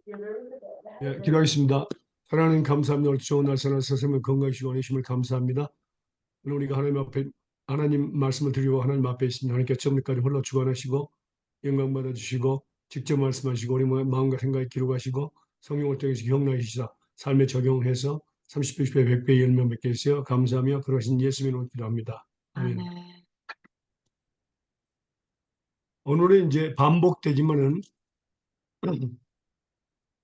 예, 기도하겠습니다. 하나님 감사합니다. 오늘 좋은 날 선한 선생님을 건강하시고 안으심을 감사합니다. 오늘 우리가 하나님 앞에 하나님 말씀을 드리고 하나님 앞에 있습니다. 하나님께 처음까지 홀로 주관하시고 영광 받아주시고 직접 말씀하시고 우리 마음과 생각에 기록하시고 성령을 통해서 경락하시사 삶에 적용해서 30배, 60배, 100배 열매 맺게 해주세요. 감사하며 그러신 예수님의 이름으로 기도합니다. 아멘. 아멘. 오늘은 이제 반복되지만은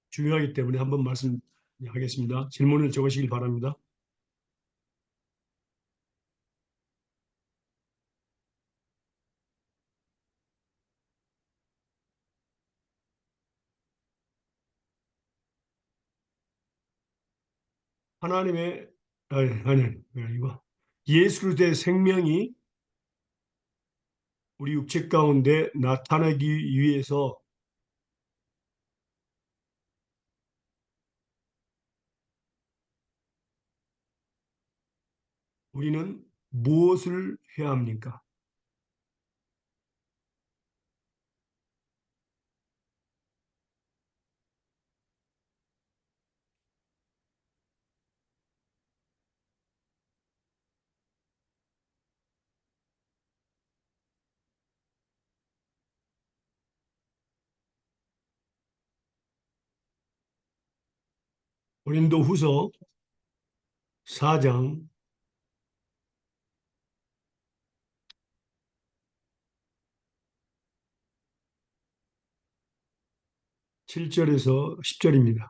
중요하기 때문에 한번 말씀하겠습니다. 질문을 적으시길 바랍니다. 하나님의 아니, 예수 그리스도의 생명이 우리 육체 가운데 나타나기 위해서 우리는 무엇을 해야 합니까? 고린도후서 4장 7절에서 10절입니다.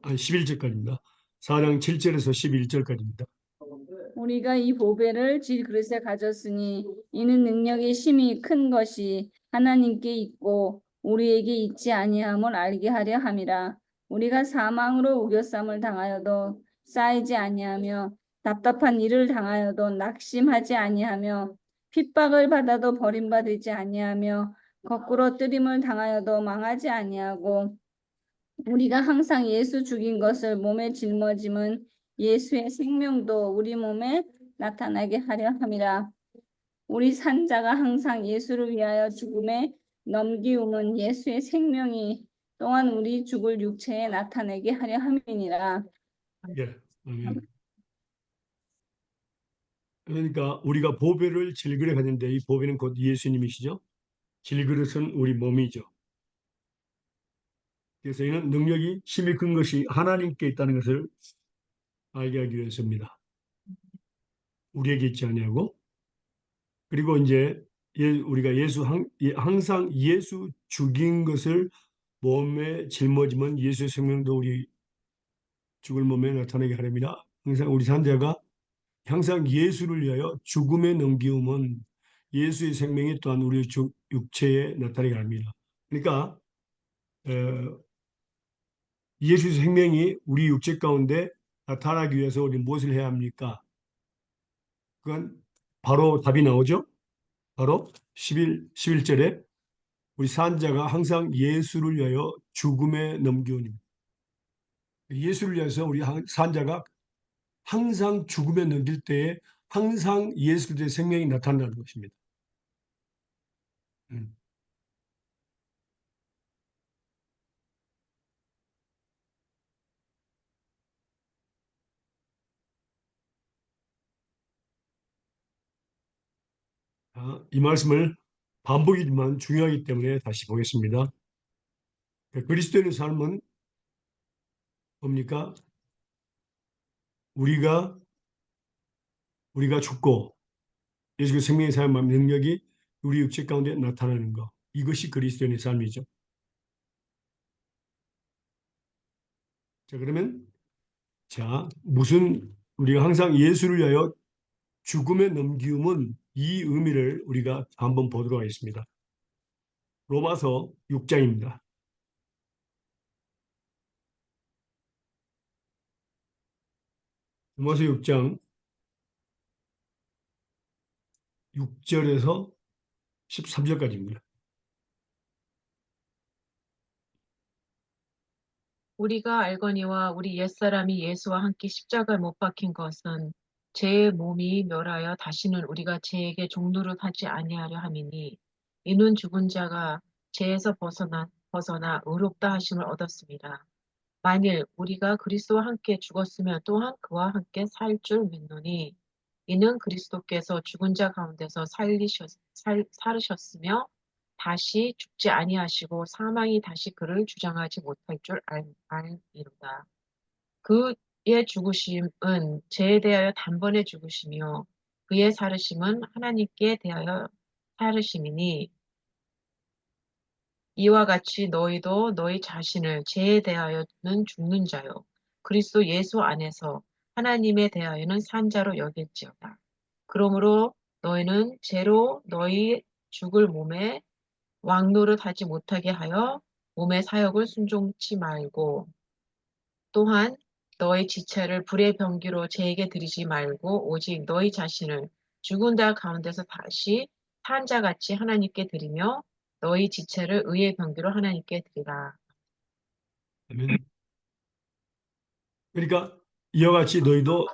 아니 11절까지입니다. 4장 7절에서 11절까지입니다. 우리가 이 보배를 질 그릇에 가졌으니 이는 능력이 심히 큰 것이 하나님께 있고 우리에게 있지 아니함을 알게 하려 함이라. 우리가 사망으로 우겨쌈을 당하여도 쌓이지 아니하며 답답한 일을 당하여도 낙심하지 아니하며 핍박을 받아도 버림받지 아니하며 거꾸로 뜨림을 당하여도 망하지 아니하고 우리가 항상 예수 죽인 것을 몸에 짊어짐은 예수의 생명도 우리 몸에 나타나게 하려 함이라. 우리 산자가 항상 예수를 위하여 죽음에 넘기움은 예수의 생명이 또한 우리 죽을 육체에 나타내게 하려 함이니라. 예, 아멘. 그러니까 우리가 보배를 질그릇에 가졌는데 이 보배는 곧 예수님이시죠. 질그릇은 우리 몸이죠. 그래서 이는 능력이 힘이 큰 것이 하나님께 있다는 것을 알게 하기 위해서입니다. 우리에게 있지 아니하고 그리고 이제 우리가 항상 예수 죽인 것을 몸에 짊어지면 예수의 생명도 우리 죽을 몸에 나타나게 하렵니다. 항상 우리 산자가 항상 예수를 위하여 죽음에 넘기움은 예수의 생명이 또한 우리 육체에 나타나게 합니다. 그러니까 예수의 생명이 우리 육체 가운데 나타나기 위해서 우리 무엇을 해야 합니까? 그건 바로 답이 나오죠. 바로 11절에 우리 산자가 항상 예수를 위하여 죽음에 넘기오니 예수를 위해서 우리 산자가 항상 죽음에 넘길 때에 항상 예수 그리스도의 생명이 나타난다는 것입니다. 음. 이 말씀을 반복이지만 중요하기 때문에 다시 보겠습니다. 그리스도인의 삶은 뭡니까? 우리가 죽고 예수의 생명의 삶의 능력이 우리 육체 가운데 나타나는 것. 이것이 그리스도인의 삶이죠. 자, 그러면 무슨 우리가 항상 예수를 위하여 죽음에 넘기움은 이 의미를 우리가 한번 보도록 하겠습니다. 로마서 6장입니다. 로마서 6장 6절에서 13절까지입니다. 우리가 알거니와 우리 옛사람이 예수와 함께 십자가에 못 박힌 것은 죄의 몸이 멸하여 다시는 우리가 죄에게 종노릇하지 아니하려 함이니 이는 죽은 자가 죄에서 벗어나 의롭다 하심을 얻었습니다. 만일 우리가 그리스도와 함께 죽었으면 또한 그와 함께 살 줄 믿노니 이는 그리스도께서 죽은 자 가운데서 살으셨으며 다시 죽지 아니하시고 사망이 다시 그를 주장하지 못할 줄 알미로다. 그의 죽으심은 죄에 대하여 단번에 죽으시며 그의 살으심은 하나님께 대하여 살으심이니 이와 같이 너희도 너희 자신을 죄에 대하여는 죽는 자요 그리스도 예수 안에서 하나님에 대하여는 산 자로 여길지어다. 그러므로 너희는 죄로 너희 죽을 몸에 왕노릇 하지 못하게 하여 몸의 사역을 순종치 말고 또한 너희 지체를 불의 병기로 죄에게 드리지 말고 오직 너희 자신을 죽은 자 가운데서 다시 산 자같이 하나님께 드리며 너희 지체를 의의 병기로 하나님께 드리라. 아멘. 그러니까 이와 같이 너희도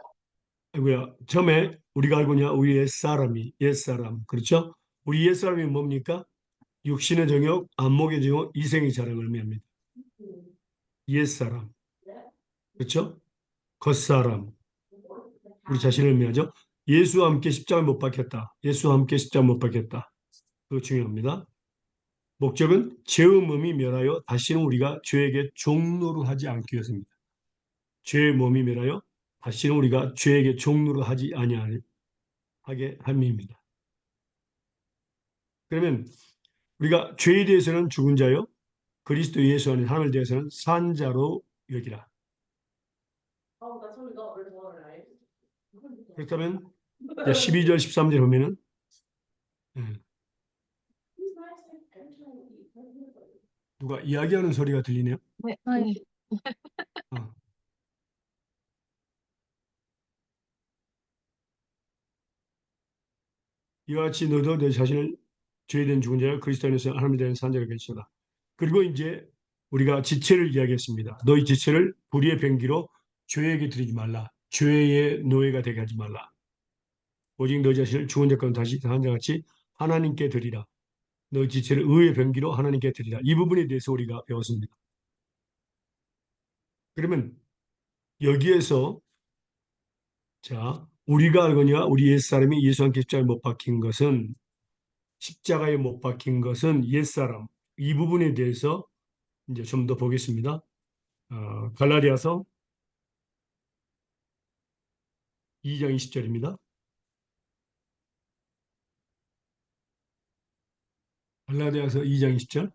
아이고야, 처음에 우리가 알고 있냐 우리 옛사람 그렇죠? 우리 옛사람이 뭡니까? 육신의 정욕, 안목의 정욕, 이생의 자랑을 의미합니다. 옛사람 그렇죠? 겉사람 우리 자신을 의미하죠. 예수와 함께 십자가에 못 박혔다. 예수와 함께 십자가에 못 박혔다. 그거 중요합니다. 목적은 죄의 몸이 멸하여 다시는 우리가 죄에게 종노릇 하지 않기 위해서입니다. 죄의 몸이 멸하여 다시는 우리가 죄에게 종노릇 하지 아니하게 함입니다. 그러면 우리가 죄에 대해서는 죽은 자요, 그리스도 예수 안에 하나님에 대해서는 산 자로 여기라. 그렇다면 이제 12절, 13절 보면은 누가 이야기하는 소리가 들리네요. 네, 아이. 네. 어. 이와 같이 너도 너 자신을 죄에 대한 죽은 자요 그리스도 안에서 하나님에 대한 산 자로 계시다. 그리고 이제 우리가 지체를 이야기했습니다. 너희 지체를 불의의 병기로 죄에게 드리지 말라. 죄의 노예가 되게 하지 말라. 오직 너희 자신을 죽은 자 가운데 다시 산 자같이 하나님께 드리라. 너희 지체를 의의 병기로 하나님께 드리라. 이 부분에 대해서 우리가 배웠습니다. 그러면 여기에서 자 우리가 알거니와 우리 옛사람이 예수 함께 십자가에 못 박힌 것은 십자가에 못 박힌 것은 옛사람 이 부분에 대해서 이제 좀 더 보겠습니다. 갈라디아서 2장 20절입니다. 갈라디아서 2장 20절.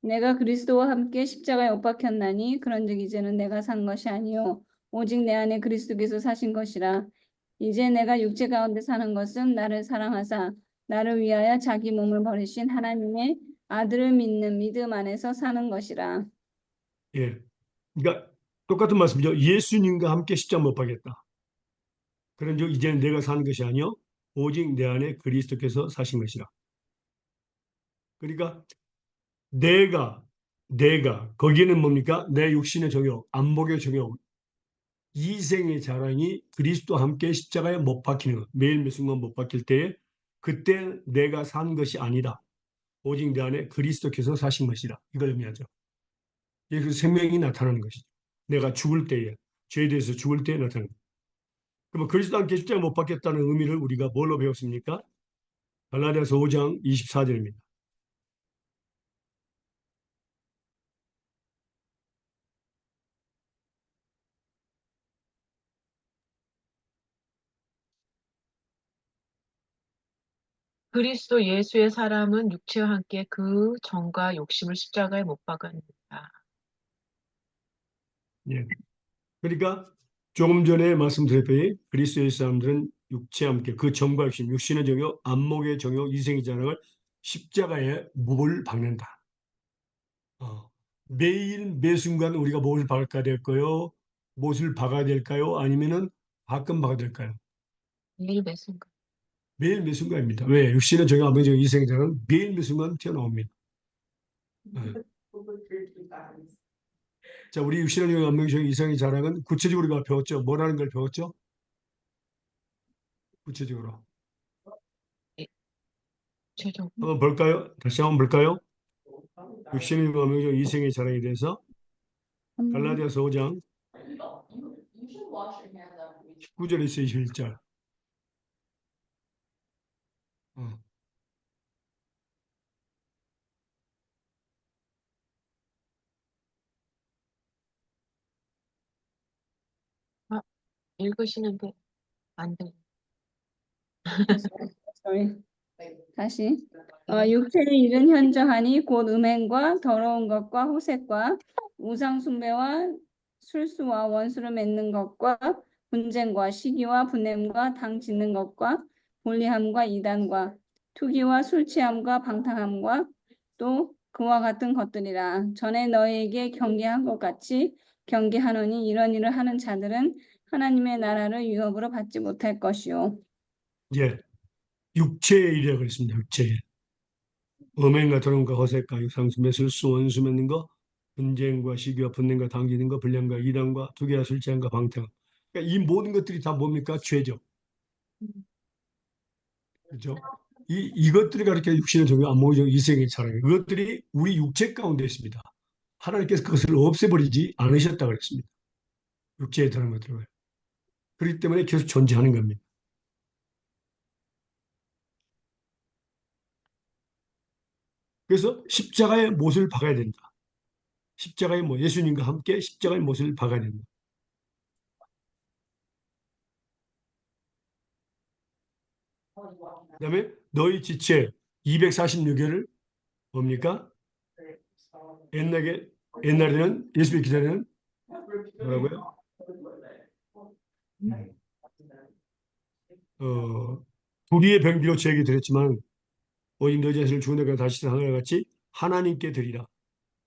내가 그리스도와 함께 십자가에 못 박혔나니 그런즉 이제는 내가 산 것이 아니요 오직 내 안에 그리스도께서 사신 것이라. 이제 내가 육체 가운데 사는 것은 나를 사랑하사 나를 위하여 자기 몸을 버리신 하나님의 아들을 믿는 믿음 안에서 사는 것이라. 예. 그러니까 똑같은 말씀이죠. 예수님과 함께 십자가 못 박겠다. 그런즉 이제는 내가 사는 것이 아니요 오직 내 안에 그리스도께서 사신 것이라. 그러니까 내가 거기에는 뭡니까? 내 육신의 정욕, 안목의 정욕, 이생의 자랑이 그리스도와 함께 십자가에 못 박히는 것. 매일 매 순간 못 박힐 때에 그때 내가 산 것이 아니다. 오직 내 안에 그리스도께서 사신 것이라. 이걸 의미하죠. 그 생명이 나타나는 것이죠. 내가 죽을 때에, 죄에 대해서 죽을 때에 나타나는 것. 그러면 그리스도와 함께 십자가에 못 박혔다는 의미를 우리가 뭘로 배웠습니까? 갈라디아서 5장 24절입니다. 그리스도 예수의 사람은 육체와 함께 그 정과 욕심을 십자가에 못 박았느니라. 예. 그러니까 조금 전에 말씀드렸더니 그리스도의 사람들은 육체와 함께 그 정과 욕심, 육신의 정욕, 안목의 정욕, 이생의 자랑을 십자가에 못 박는다. 매일 매 순간 우리가 무엇을 박아야 될까요? 무엇을 박아야 될까요? 아니면은 가끔 박아야 될까요? 매일 매 순간. 매일 매 순간입니다. 왜? 육신의 정욕, 안목의 정욕, 이생의 자랑은 매일 매 순간 튀어나옵니다. 예. 자, 우리 육신의 정욕, 안목의 정욕, 이생의 자랑은 구체적으로 우리가 배웠죠. 뭐라는 걸 배웠죠? 구체적으로. 예, 최종. 한번 볼까요? 다시 한번 볼까요? 육신의 몸의 이생의 자랑에 대해서 갈라디아서 5장 19절에서 21절. 아, 읽으시는데 안 돼. sorry. 다시. 육체의 일은 현저하니 곧 음행과 더러운 것과 호색과 우상 숭배와 술수와 원수를 맺는 것과 분쟁과 시기와 분냄과 당 짓는 것과 불리함과 이단과 투기와 술 취함과 방탕함과 또 그와 같은 것들이라. 전에 너희에게 경계한 것 같이 경계하노니 이런 일을 하는 자들은 하나님의 나라를 유업으로 받지 못할 것이요. 예, 육체의 일이라고 그랬습니다. 육체의 일. 음행과 더러움과 허색과 유상수 술수 원수 맺는 거, 분쟁과 시기와 분냄과 당기는 거, 불량과 이단과 투기와 술 취함과 방탕. 그러니까 이 모든 것들이 다 뭡니까? 죄죠. 그렇죠? 이것들이 가르쳐 육신의 종교, 안목의 이생의 자랑. 이것들이 우리 육체 가운데 있습니다. 하나님께서 그것을 없애버리지 않으셨다 그랬습니다. 육체에 드는 것들을. 그렇기 때문에 계속 존재하는 겁니다. 그래서 십자가의 못을 박아야 된다. 십자가의 못, 예수님과 함께 십자가의 못을 박아야 된다. 그다음에 너희 지체 246회를 뭡니까? 옛날에는 예수 믿기 전에는 뭐라고요? 불의의 병기로 제게 드렸지만 오직 너희 자신을 죽은 데가 다시 사는 것 같이 하나님께 드리라.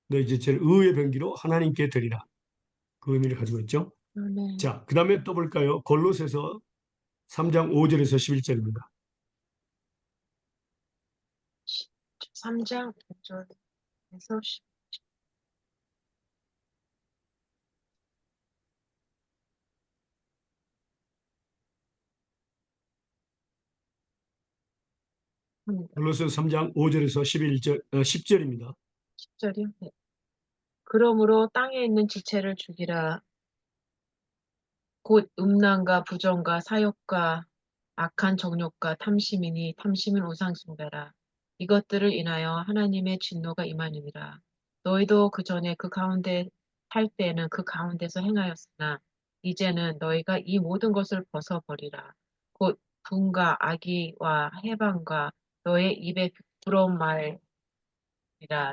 너희 지체를 의의 병기로 하나님께 드리라. 그 의미를 가지고 있죠. 네. 자, 그 다음에 또 볼까요? 골로새서 3장 5절에서 11절입니다. 3장 5절에서 골로새 3장 5절에서 10절입니다. 10절이요. 네. 그러므로 땅에 있는 지체를 죽이라. 곧 음란과 부정과 사욕과 악한 정욕과 탐심이니 탐심은 우상숭배라. 이것들을 인하여 하나님의 진노가 임하느니라. 너희도 그 전에 그 가운데 할 때는 그 가운데서 행하였으나 이제는 너희가 이 모든 것을 벗어버리라. 곧 분과 악의와 해방과 너의 입에 부러운 말이라.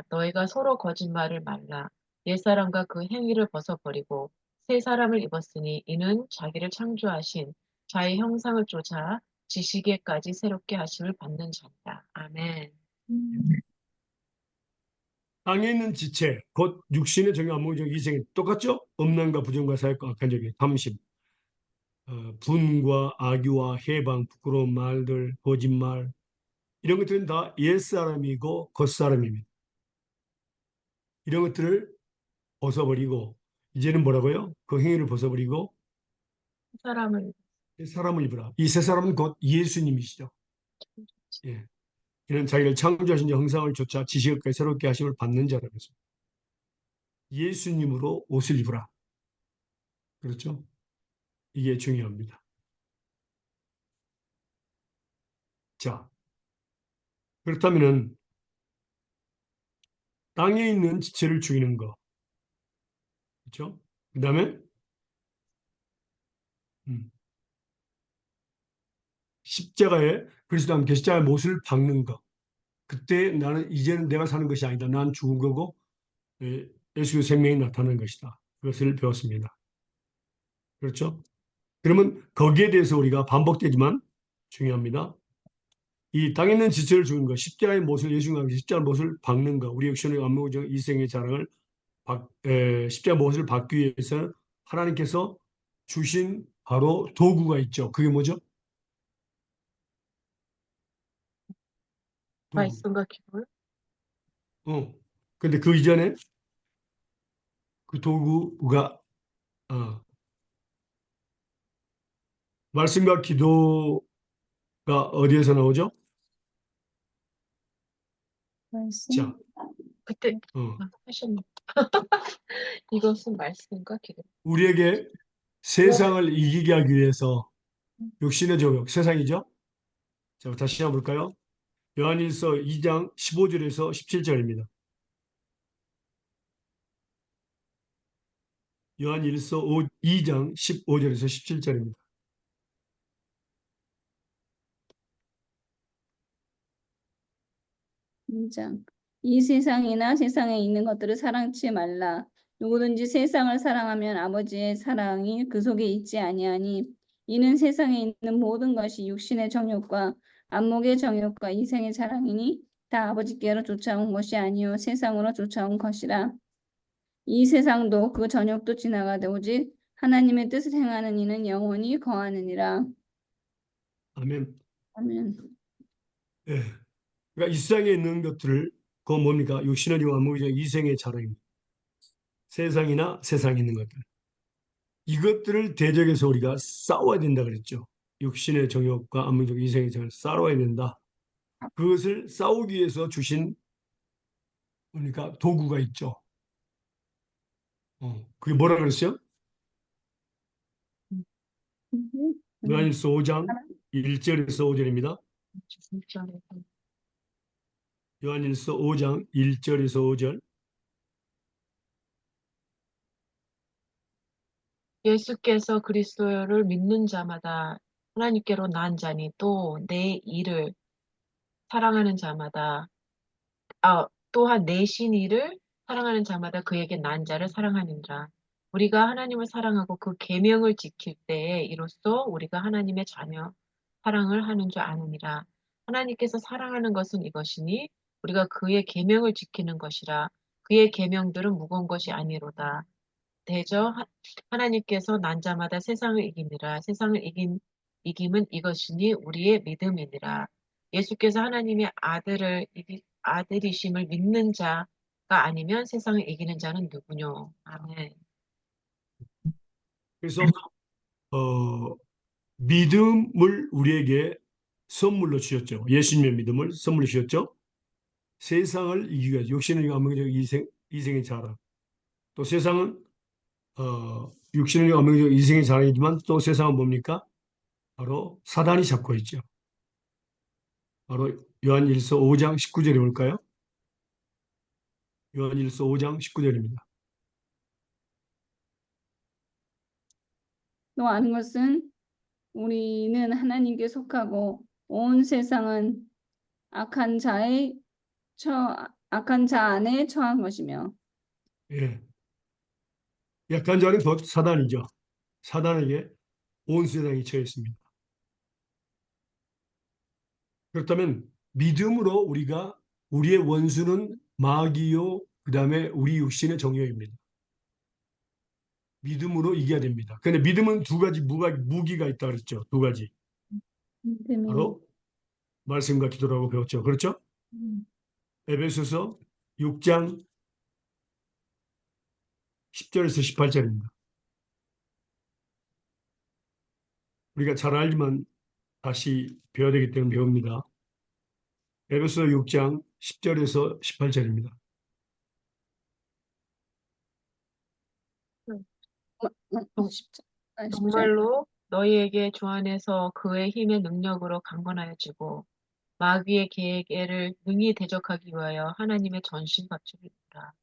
너희가 서로 거짓말을 말라. 옛사람과 그 행위를 벗어버리고 새 사람을 입었으니 이는 자기를 창조하신 자의 형상을 쫓아 지시기에까지 새롭게 하심을 받는 자이다. 아멘. 땅에 있는 지체, 곧 육신의 정의 안목적 이생이 똑같죠? 음란과 부정과 사욕과 악한 적이 탐심, 분과 악의와 해방, 부끄러운 말들, 거짓말 이런 것들은 다 옛사람이고 겉사람입니다. 이런 것들을 벗어버리고 이제는 뭐라고요? 그 행위를 벗어버리고 사람을 새 사람을 입으라. 이 새 사람은 곧 예수님이시죠. 예. 이는 자기를 창조하신 형상을 쫓아 지식까지 새롭게 하심을 받는 자라고 했습니다. 예수님으로 옷을 입으라. 그렇죠? 이게 중요합니다. 자, 그렇다면은 땅에 있는 지체를 죽이는 거, 그렇죠? 그다음에 음, 십자가에 그리스도 함께 십자가의 못을 박는 거. 그때 나는 이제는 내가 사는 것이 아니다. 난 죽은 거고 예수의 생명이 나타나는 것이다. 그것을 배웠습니다. 그렇죠? 그러면 거기에 대해서 우리가 반복되지만 중요합니다. 이 땅에 있는 지체를 죽이는 것, 십자가의 못을 예수님과 함께 십자가의 못을 박는 것, 우리 역신의 안목적 이생의 자랑을 십자가 못을 받기 위해서 하나님께서 주신 바로 도구가 있죠. 그게 뭐죠? 도구. 말씀과 기도를 근데 그 이전에 그 도구가 어, 말씀과 기도가 어디에서 나오죠? 말씀. 자, 그때 어, 하셨네. 이것은 말씀과 기도. 우리에게 세상을 이기게 하기 위해서 육신의 정욕, 세상이죠. 자, 다시 한번 볼까요? 요한일서 2장 15절에서 17절입니다. 요한일서 2장 15절에서 17절입니다. 장. 이 세상이나 세상에 있는 것들을 사랑치 말라. 누구든지 세상을 사랑하면 아버지의 사랑이 그 속에 있지 아니하니 이는 세상에 있는 모든 것이 육신의 정욕과 안목의 정욕과 이생의 자랑이니 다 아버지께로 쫓아온 것이 아니요 세상으로 쫓아온 것이라. 이 세상도 그 정욕도 지나가되 오직 하나님의 뜻을 행하는 이는 영원히 거하느니라. 아멘. 아멘. 예. 그러니까 이 세상에 있는 것들을 그건 뭡니까? 육신의 정욕, 안목의 정욕, 이생의 자랑입니다. 세상이나 세상에 있는 것들. 이것들을 대적해서 우리가 싸워야 된다 그랬죠. 육신의 정욕과 안목의 정욕, 이생의 정욕을 싸워야 된다. 그것을 싸우기 위해서 주신 그러니까 도구가 있죠. 그게 뭐라 그랬어요? 요한일서 5장 1절에서 5절입니다. 요한일서 5장 1절에서 5절. 예수께서 그리스도를 믿는 자마다 하나님께로 난 자니 또 내 일을 사랑하는 자마다 또한 내 신의를 사랑하는 자마다 그에게 난 자를 사랑하느니라. 우리가 하나님을 사랑하고 그 계명을 지킬 때에 이로써 우리가 하나님의 자녀 사랑을 하는 줄 아느니라. 하나님께서 사랑하는 것은 이것이니 우리가 그의 계명을 지키는 것이라. 그의 계명들은 무거운 것이 아니로다. 대저 하나님께서 난 자마다 세상을 이기니라. 세상을 이김은 이것이니 우리의 믿음이니라. 예수께서 하나님의 아들이심을 믿는 자가 아니면 세상을 이기는 자는 누구뇨? 아멘. 그래서 어, 믿음을 우리에게 선물로 주셨죠. 예수님의 믿음을 선물로 주셨죠. 세상을 이기기 위해서 육신의 안목적 이생의 자랑. 또 세상은 육신의 안목적 이생의 자랑이지만 또 세상은 뭡니까? 바로 사단이 잡고 있죠. 바로 요한일서 5장 19절에 볼까요? 요한일서 5장 19절입니다. 또 아는 것은 우리는 하나님께 속하고 온 세상은 악한 악한 자 안에 처한 것이며. 예. 약한 자는 곧 사단이죠. 사단에게 온 세상이 처해 있습니다. 그렇다면 믿음으로 우리가 우리의 원수는 마귀요, 그 다음에 우리 육신의 정욕입니다. 믿음으로 이겨야 됩니다. 근데 믿음은 두 가지 무기가 있다 그랬죠. 두 가지. 때문에. 바로 말씀과 기도라고 배웠죠. 그렇죠? 에베소서 6장 10절에서 18절입니다. 우리가 잘 알지만 다시 배워야 되기 때문에 배웁니다. 에베소 6장 10절에서 18절입니다. 십자. 10절. 정말로 너희에게 주 안에서 그의 힘의 능력으로 강건하여지고 마귀의 계획을 능히 대적하기 위하여 하나님의 전신갑주를 입으라.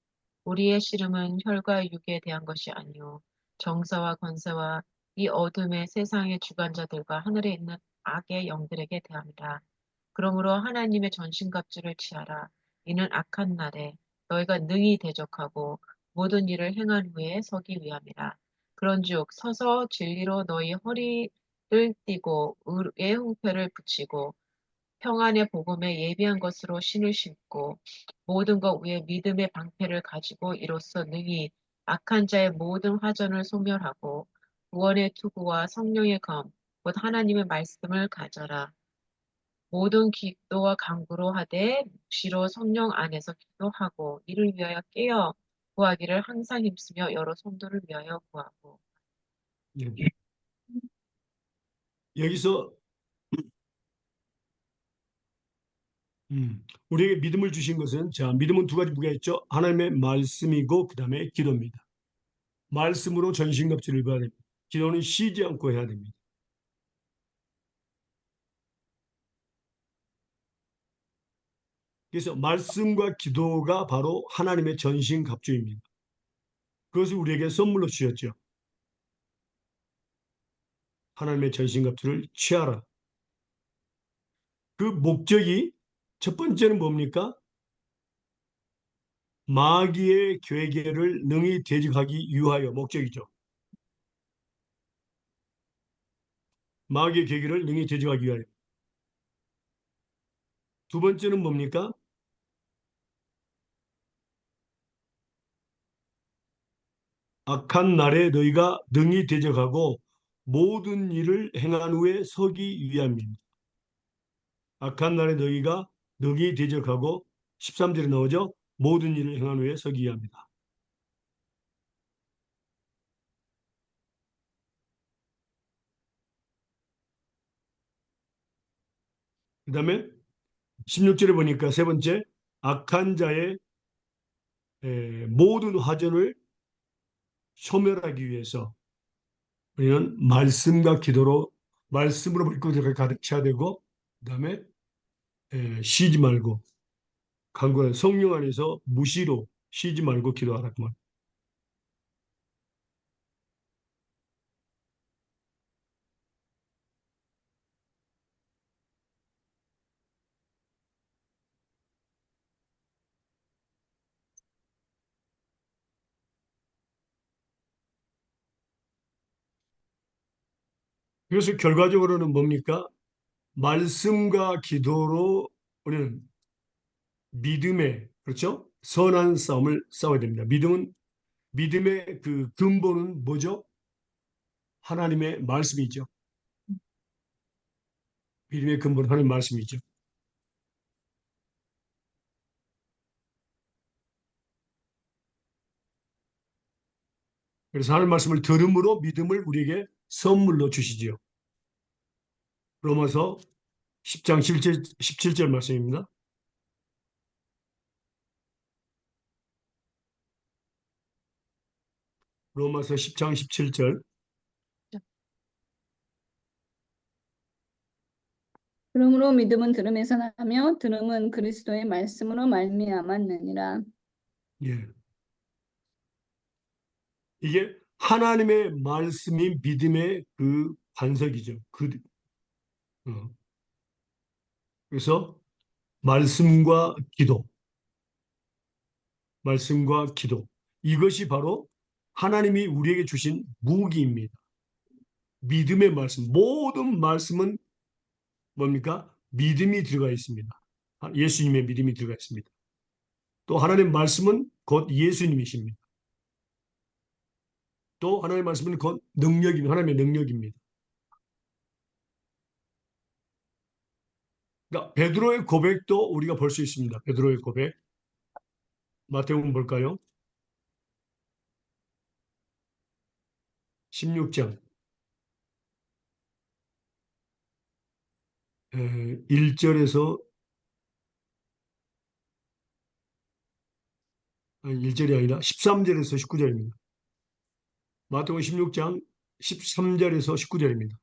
우리의 씨름은 혈과 육에 대한 것이 아니요 정사와 권세와 이 어둠의 세상의 주관자들과 하늘에 있는 악의 영들에게 대함이라. 그러므로 하나님의 전신갑주를 취하라. 이는 악한 날에 너희가 능히 대적하고 모든 일을 행한 후에 서기 위함이라. 그런즉 서서 진리로 너희 허리를 띠고 의의 홍패를 붙이고 평안의 복음에 예비한 것으로 신을 신고 모든 것 위에 믿음의 방패를 가지고 이로써 능히 악한 자의 모든 화전을 소멸하고 구원의 투구와 성령의 검, 곧 하나님의 말씀을 가져라. 모든 기도와 간구로 하되 묵시로 성령 안에서 기도하고 이를 위하여 깨어 구하기를 항상 힘쓰며 여러 성도를 위하여 구하고. 예. 여기서 우리에게 믿음을 주신 것은, 자, 믿음은 두 가지 무게가 있죠. 하나님의 말씀이고 그다음에 기도입니다. 말씀으로 전신갑주를 입어야 됩니다. 기도는 쉬지 않고 해야 됩니다. 그래서 말씀과 기도가 바로 하나님의 전신갑주입니다. 그것을 우리에게 선물로 주셨죠. 하나님의 전신갑주를 취하라. 그 목적이 첫 번째는 뭡니까? 마귀의 괴계를 능히 대적하기 위하여 목적이죠. 마귀의 괴계를 능히 대적하기 위하여. 두 번째는 뭡니까? 악한 날에 너희가 능히 대적하고 모든 일을 행한 후에 서기 위함입니다. 악한 날에 너희가 능히 대적하고 13절에 나오죠. 모든 일을 행한 후에 서기 위함이다. 그 다음에 16절에 보니까 세 번째, 악한 자의 모든 화전을 소멸하기 위해서 우리는 말씀과 기도로, 말씀으로 물고기를 가득 차야 되고, 그 다음에 쉬지 말고 간구하는 성령 안에서 무시로 쉬지 말고 기도하라 그 말. 그래서 결과적으로는 뭡니까? 말씀과 기도로 우리는 믿음의, 그렇죠? 선한 싸움을 싸워야 됩니다. 믿음의 그 근본은 뭐죠? 하나님의 말씀이죠. 믿음의 근본은 하나님의 말씀이죠. 그래서 하나님 말씀을 들음으로 믿음을 우리에게 선물로 주시지요. 로마서 10장 17절 말씀입니다. 로마서 10장 17절. 그러므로 믿음은 들음에서 나며 들음은 그리스도의 말씀으로 말미암았느니라. 예. 이게 하나님의 말씀이 믿음의 그 반석이죠. 어. 그래서 말씀과 기도, 말씀과 기도. 이것이 바로 하나님이 우리에게 주신 무기입니다. 믿음의 말씀. 모든 말씀은 뭡니까? 믿음이 들어가 있습니다. 예수님의 믿음이 들어가 있습니다. 또 하나님의 말씀은 곧 예수님이십니다. 또 하나님의 말씀은 곧 능력입니다. 하나님의 능력입니다. 그러니까 베드로의 고백도 우리가 볼 수 있습니다. 베드로의 고백. 마태복음 볼까요? 16장 1절에서 1절이 아니라 13절에서 19절입니다. 마태복음 16장 13절에서 19절입니다.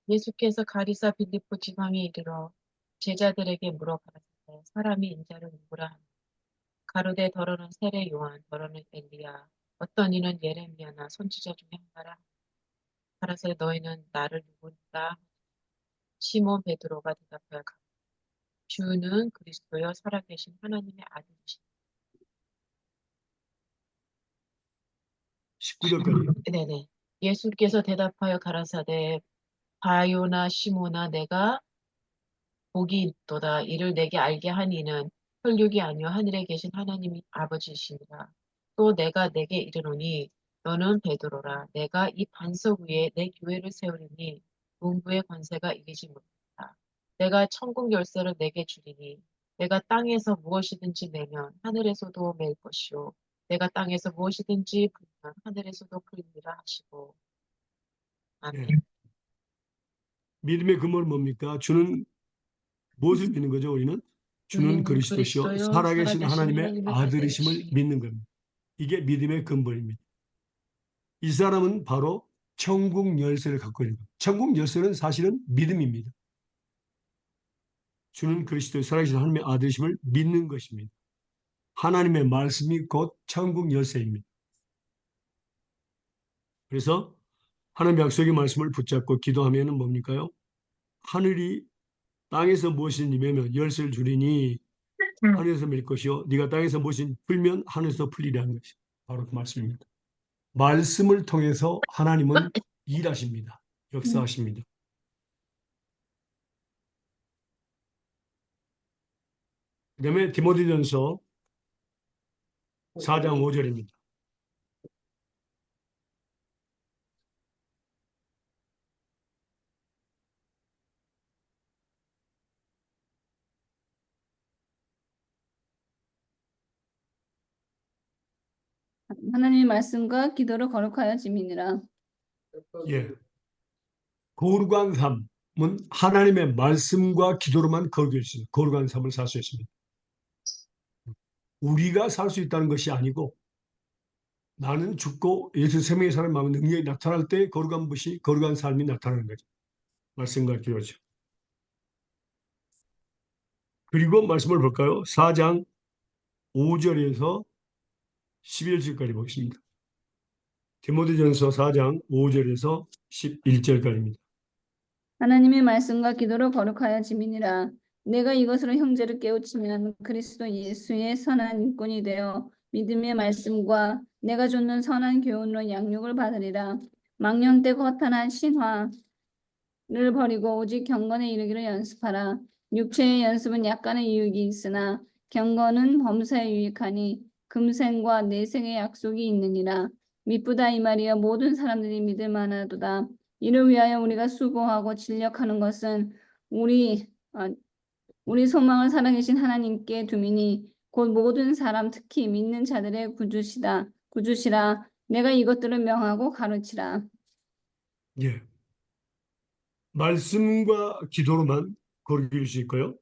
예수께서 가리사 빌립보 지방에 이르러 제자들에게 물어가라사대 사람이 인자를 누구라 하니 가로되 더러는 세례 요한 더러는 엘리야 어떤 이는 예레미야나 선지자 중에 하나라 가라사대 너희는 나를 누구라 시몬 베드로가 대답하여 가로되 주는 그리스도여 살아계신 하나님의 아들이시니 19절까지. 네네 예수께서 대답하여 가라사대 바요나 시모나 내가 복이 있도다. 이를 내게 알게 한 이는 혈육이 아니요 하늘에 계신 하나님이 아버지시니라. 또 내가 내게 이르노니 너는 베드로라. 내가 이 반석 위에 내 교회를 세우리니 문부의 권세가 이기지 못한다. 내가 천국 열쇠를 내게 주리니 내가 땅에서 무엇이든지 매면 하늘에서도 맬 것이요 내가 땅에서 무엇이든지 풀면 하늘에서도 풀리리라 하시고 아멘. 예. 믿음의 근본은 뭡니까? 주는 무엇을 믿는 거죠, 우리는? 주는 그리스도시요 그리스도요 살아계신 살아계신 하나님의 하나님의 아들이심을 아들이시니 믿는 겁니다. 이게 믿음의 근본입니다. 이 사람은 바로 천국 열쇠를 갖고 있는 겁니다. 천국 열쇠는 사실은 믿음입니다. 주는 그리스도의 살아계신 하나님의 아들이심을 믿는 것입니다. 하나님의 말씀이 곧 천국 열쇠입니다. 그래서 하나님의 약속의 말씀을 붙잡고 기도하면 뭡니까요? 하늘이 땅에서 무엇이든지 매면 열쇠를 주리니 하늘에서 밀 것이요 네가 땅에서 무엇이든지 풀면 하늘에서 풀리라는 것이 바로 그 말씀입니다. 말씀을 통해서 하나님은 일하십니다. 역사하십니다. 그 다음에 디모데전서 4장 5절입니다. 하나님의 말씀과 기도를 거룩하여 지니라. 예. 거룩한 삶은 하나님의 말씀과 기도로만 거룩할 수 있습니다. 거룩한 삶을 살 수 있습니다. 우리가 살 수 있다는 것이 아니고 나는 죽고 예수 생명의 사람 마음의 능력이 나타날 때 거룩한 것이 거룩한 삶이 나타나는 거죠. 말씀과 기도죠. 그리고 말씀을 볼까요? 4장 5절에서 11절까지 보겠습니다. 디모데전서 4장 5절에서 11절까지입니다. 하나님의 말씀과 기도를 거룩하여 지니라. 내가 이것으로 형제를 깨우치면 그리스도 예수의 선한 일꾼이 되어 믿음의 말씀과 내가 줬는 선한 교훈으로 양육을 받으리라. 망령 때 거탄한 신화를 버리고 오직 경건에 이르기를 연습하라. 육체의 연습은 약간의 유익이 있으나 경건은 범사에 유익하니 금생과 내생의 약속이 있느니라. 미쁘다 이 말이여 모든 사람들이 믿을 만하도다. 이를 위하여 우리가 수고하고 진력하는 것은 우리 소망을 살아계신 하나님께 두미니 곧 모든 사람 특히 믿는 자들의 구주시라. 내가 이것들을 명하고 가르치라. 예. 말씀과 기도로만 거룩해질 수 있고요.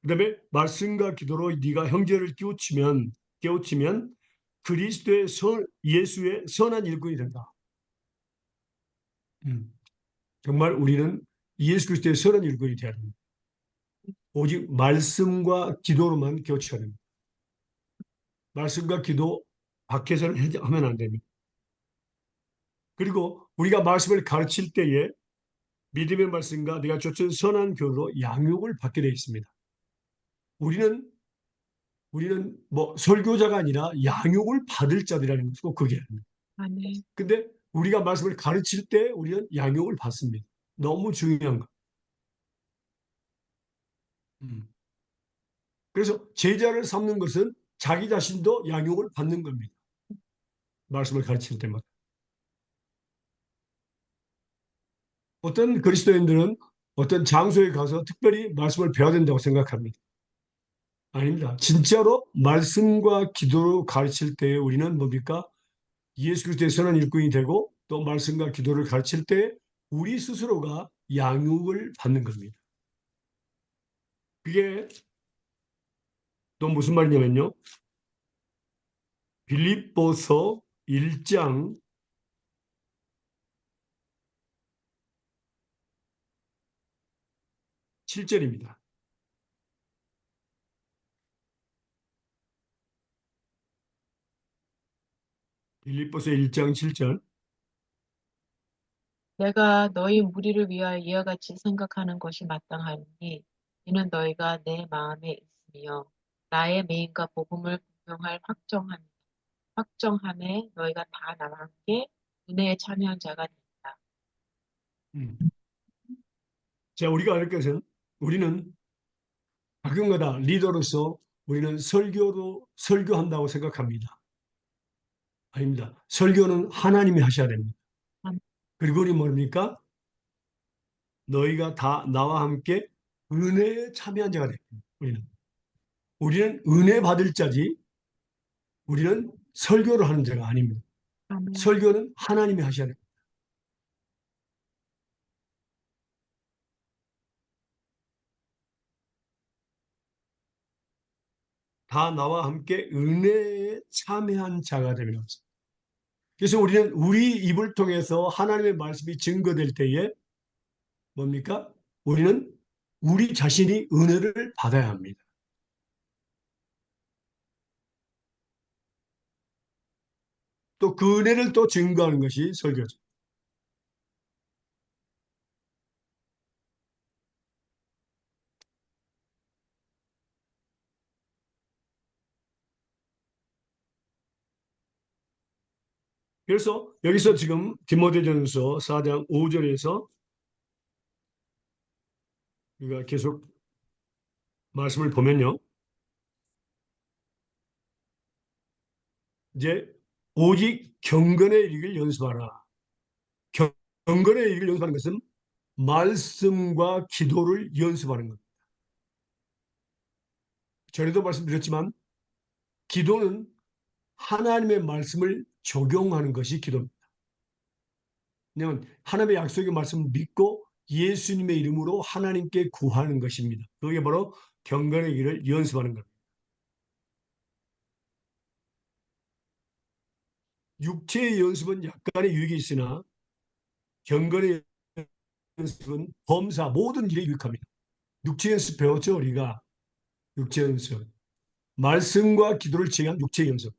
그다음에 말씀과 기도로 네가 형제를 깨우치면 그리스도의 예수의 선한 일꾼이 된다. 정말 우리는 예수 그리스도의 선한 일꾼이 되어야 됩니다. 오직 말씀과 기도로만 깨우쳐야 됩니다. 말씀과 기도 밖에서는 하면 안 됩니다. 그리고 우리가 말씀을 가르칠 때에 믿음의 말씀과 내가 쫓은 선한 교로 양육을 받게 되어 있습니다. 우리는 뭐 설교자가 아니라 양육을 받을 자들이라는 것이 꼭 그게 아닙니다. 아멘. 근데 우리가 말씀을 가르칠 때 우리는 양육을 받습니다. 너무 중요한 거. 그래서 제자를 삼는 것은 자기 자신도 양육을 받는 겁니다. 말씀을 가르칠 때마다. 어떤 그리스도인들은 어떤 장소에 가서 특별히 말씀을 배워야 된다고 생각합니다. 아닙니다. 진짜로 말씀과 기도로 가르칠 때 우리는 뭡니까? 예수 그리스도의 선한 일꾼이 되고 또 말씀과 기도를 가르칠 때 우리 스스로가 양육을 받는 겁니다. 그게 또 무슨 말이냐면요. 빌립보서 1장 7절입니다. 빌립보서 1장 7절. 내가 너희 무리를 위하여 이와 같이 생각하는 것이 마땅하니 이는 너희가 내 마음에 있으며 나의 메인과 복음을 분명할 확정함에 너희가 다 나와 함께 은혜에 참여한 자가 된다. 음. 자, 우리가 알 것은 우리는 가끔가다 리더로서 우리는 설교한다고 생각합니다. 아닙니다. 설교는 하나님이 하셔야 됩니다. 아멘. 그리고 우리 뭡니까? 너희가 다 나와 함께 은혜에 참여한 자가 됩니다. 우리는 은혜 받을 자지 우리는 설교를 하는 자가 아닙니다. 아멘. 설교는 하나님이 하셔야 됩니다. 다 나와 함께 은혜에 참여한 자가 되는 것입니다. 그래서 우리는 우리 입을 통해서 하나님의 말씀이 증거될 때에 뭡니까? 우리는 우리 자신이 은혜를 받아야 합니다. 또 그 은혜를 또 증거하는 것이 설교죠. 그래서 여기서 지금 디모데전서 4장 5절에서 우리가 계속 말씀을 보면요. 이제 오직 경건의 일을 연습하라. 경건의 일을 연습하는 것은 말씀과 기도를 연습하는 것. 전에도 말씀드렸지만 기도는 하나님의 말씀을 적용하는 것이 기도입니다. 왜냐하면 하나님의 약속의 말씀을 믿고 예수님의 이름으로 하나님께 구하는 것입니다. 그게 바로 경건의 일을 연습하는 겁니다. 육체의 연습은 약간의 유익이 있으나 경건의 연습은 범사 모든 일에 유익합니다. 육체 연습 배웠죠, 우리가. 육체 연습. 말씀과 기도를 지향한 육체 연습.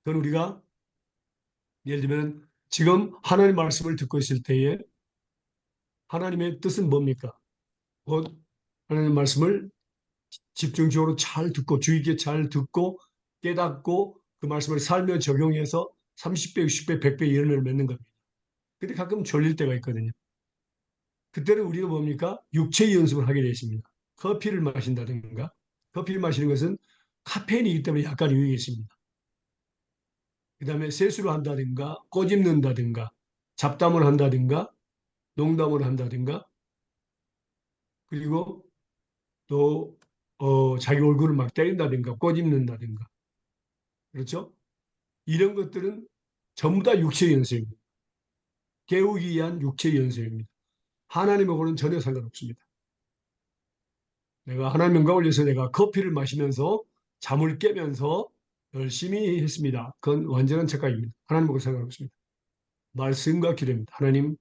그건 우리가 예를 들면 지금 하나님의 말씀을 듣고 있을 때에 하나님의 뜻은 뭡니까? 곧 하나님의 말씀을 집중적으로 잘 듣고 주의 깊게 잘 듣고 깨닫고 그 말씀을 살며 적용해서 30배, 60배, 100배 열매를 맺는 겁니다. 근데 가끔 졸릴 때가 있거든요. 그때는 우리가 뭡니까? 육체의 연습을 하게 되어 있습니다. 커피를 마신다든가 커피를 마시는 것은 카페인이기 때문에 약간 유익이 있습니다. 그 다음에 세수를 한다든가 꼬집는다든가 잡담을 한다든가 농담을 한다든가 그리고 또 자기 얼굴을 막 때린다든가 꼬집는다든가 그렇죠? 이런 것들은 전부 다 육체의 연습입니다. 깨우기 위한 육체의 연습입니다. 하나님하고는 전혀 상관없습니다. 내가 하나님 영광을 위해서 내가 커피를 마시면서 잠을 깨면서 열심히 했습니다. 그건 완전한 착각입니다. 하나님하고 상관없습니다. 말씀과 기도입니다. 하나님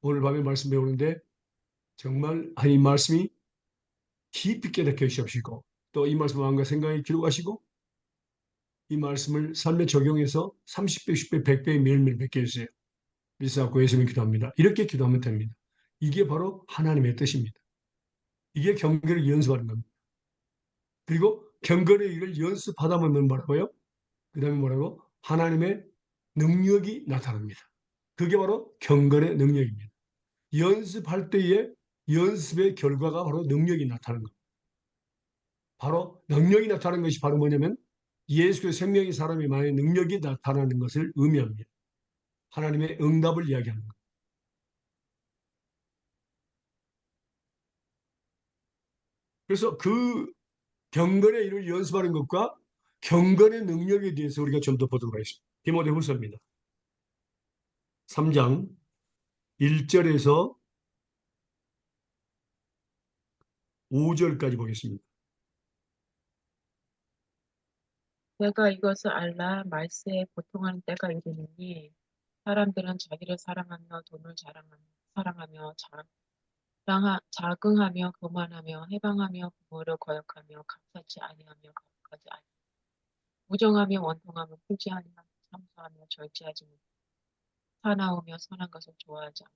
오늘 밤에 말씀 배우는데 정말 이 말씀이 깊이 깨닫게 해주시옵시고 또 이 말씀 마음과 생각에 기록하시고 이 말씀을 삶에 적용해서 30배, 60배, 100배 매일매일 뵙게 해주세요. 믿사옵고 예수님 기도합니다. 이렇게 기도하면 됩니다. 이게 바로 하나님의 뜻입니다. 이게 경건을 연습하는 겁니다. 그리고 경건의 일을 연습하다 보면 뭐라고요? 그 다음에 뭐라고? 하나님의 능력이 나타납니다. 그게 바로 경건의 능력입니다. 연습할 때의 연습의 결과가 바로 능력이 나타나는 겁니다. 바로 능력이 나타나는 것이 바로 뭐냐면 예수의 생명의 사람이 만의 능력이 나타나는 것을 의미합니다. 하나님의 응답을 이야기하는 것. 그래서 그 경건의 일을 연습하는 것과 경건의 능력에 대해서 우리가 좀 더 보도록 하겠습니다. 디모데후서입니다. 3장 1절에서 5절까지 보겠습니다. 내가 이것을 알라 말세에 고통하는 때가 이르느니 사람들은 자기를 사랑하며 돈을 사랑하며 자긍하며 교만하며 해방하며 부모를 거역하며 감사치 아니하며 거룩하지 아니하며 무정하며 원통하며 풀지하며 참수하며 절제하지 못하며 사나우며 선한 것을 좋아하지 않으며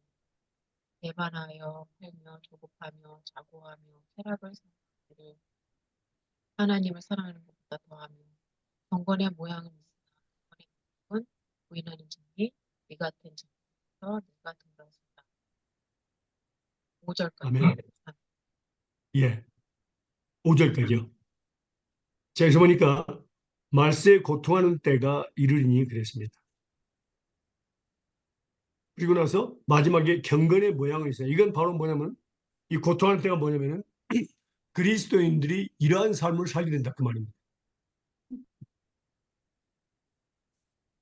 배반하여 팔며 조급하며 자고하며 쾌락을 생각하기를 하나님을 사랑하는 것보다 더하며 경건의 모양은 있으나 경건의 모양은 부인하는 자니 이 같은 자에서 내가 들었다. 5절까지. 아멘. 예, 5절까지요. 자, 여기서 보니까 말세에 고통하는 때가 이르리니 그랬습니다. 그리고 나서 마지막에 경건의 모양을 있어요. 이건 바로 뭐냐면 이 고통하는 때가 뭐냐면은 그리스도인들이 이러한 삶을 살게 된다 그 말입니다.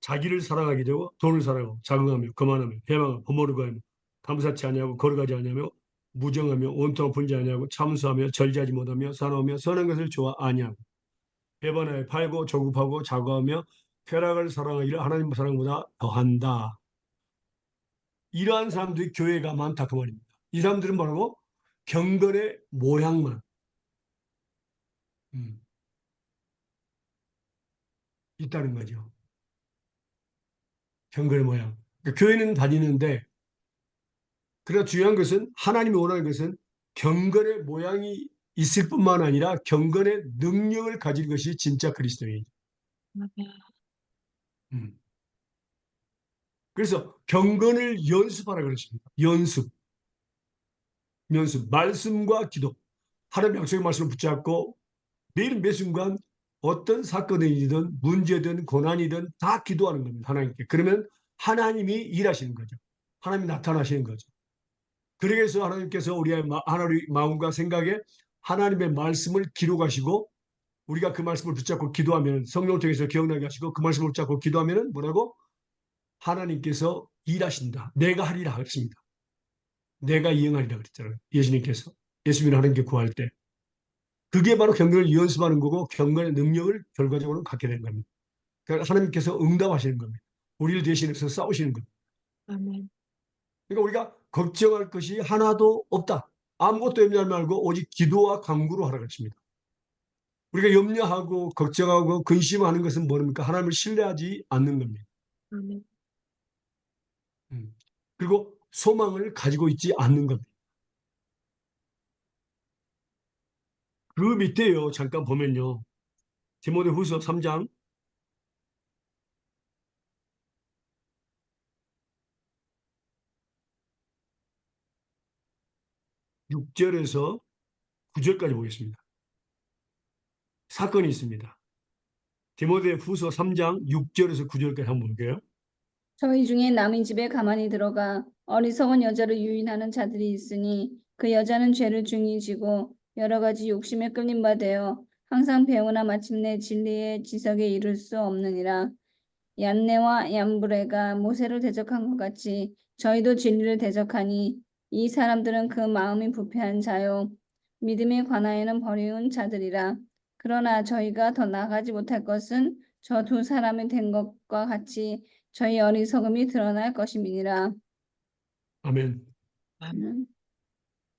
자기를 사랑하게 되고 돈을 사랑하고 자긍하며 거만하며 해방하며 부모를 거하며 감사치 아니하고 거룩하지 아니하며 무정하며 온통을 풀지 아니하고 참수하며 절제하지 못하며 사나우며 선한 것을 좋아 아니하고 배반하여 팔고 조급하고 자고하며 쾌락을 사랑하기를 하나님 사랑보다 더한다. 이러한 사람들이 교회가 많다 그 말입니다. 이 사람들은 뭐라고? 경건의 모양만 음, 있다는 거죠. 경건의 모양. 그러니까 교회는 다니는데 그러나 중요한 것은 하나님이 원하는 것은 경건의 모양이 있을 뿐만 아니라 경건의 능력을 가진 것이 진짜 그리스도예요. 아멘. 음. 그래서 경건을 연습하라 그러십니다. 연습. 말씀과 기도. 하나님 약속의 말씀을 붙잡고 매일 매 순간 어떤 사건이든 문제든 고난이든 다 기도하는 겁니다. 하나님께. 그러면 하나님이 일하시는 거죠. 하나님이 나타나시는 거죠. 그래서 하나님께서 우리의 하나님의 마음과 생각에 하나님의 말씀을 기록하시고 우리가 그 말씀을 붙잡고 기도하면 성령을 통해서 기억나게 하시고 그 말씀을 붙잡고 기도하면 뭐라고? 하나님께서 일하신다. 내가 하리라 하셨습니다. 내가 이행하리라 그랬잖아요. 예수님께서. 예수님을 하나님께 구할 때. 그게 바로 경건을 연습하는 거고 경건의 능력을 결과적으로 갖게 되는 겁니다. 그러니까 하나님께서 응답하시는 겁니다. 우리를 대신해서 싸우시는 겁니다. 아멘. 그러니까 우리가 걱정할 것이 하나도 없다. 아무것도 염려하지 말고 오직 기도와 간구로 하라 그랬습니다. 우리가 염려하고 걱정하고 근심하는 것은 뭡니까? 하나님을 신뢰하지 않는 겁니다. 아멘. 음. 그리고 소망을 가지고 있지 않는 겁니다. 그 밑에요. 잠깐 보면요. 디모데후서 3장 6절에서 9절까지 보겠습니다. 사건이 있습니다. 디모데후서 3장 6절에서 9절까지 한번 볼게요. 저희 중에 남의 집에 가만히 들어가 어리석은 여자를 유인하는 자들이 있으니 그 여자는 죄를 중히 지고 여러 가지 욕심에 끌린 바 되어 항상 배우나 마침내 진리의 지석에 이를 수 없느니라. 얀네와 얀브레가 모세를 대적한 것 같이 저희도 진리를 대적하니 이 사람들은 그 마음이 부패한 자요 믿음에 관하여는 버리운 자들이라. 그러나 저희가 더 나아가지 못할 것은 저 두 사람이 된 것과 같이 저희 어리석음이 드러날 것임이니라. 아멘. 음.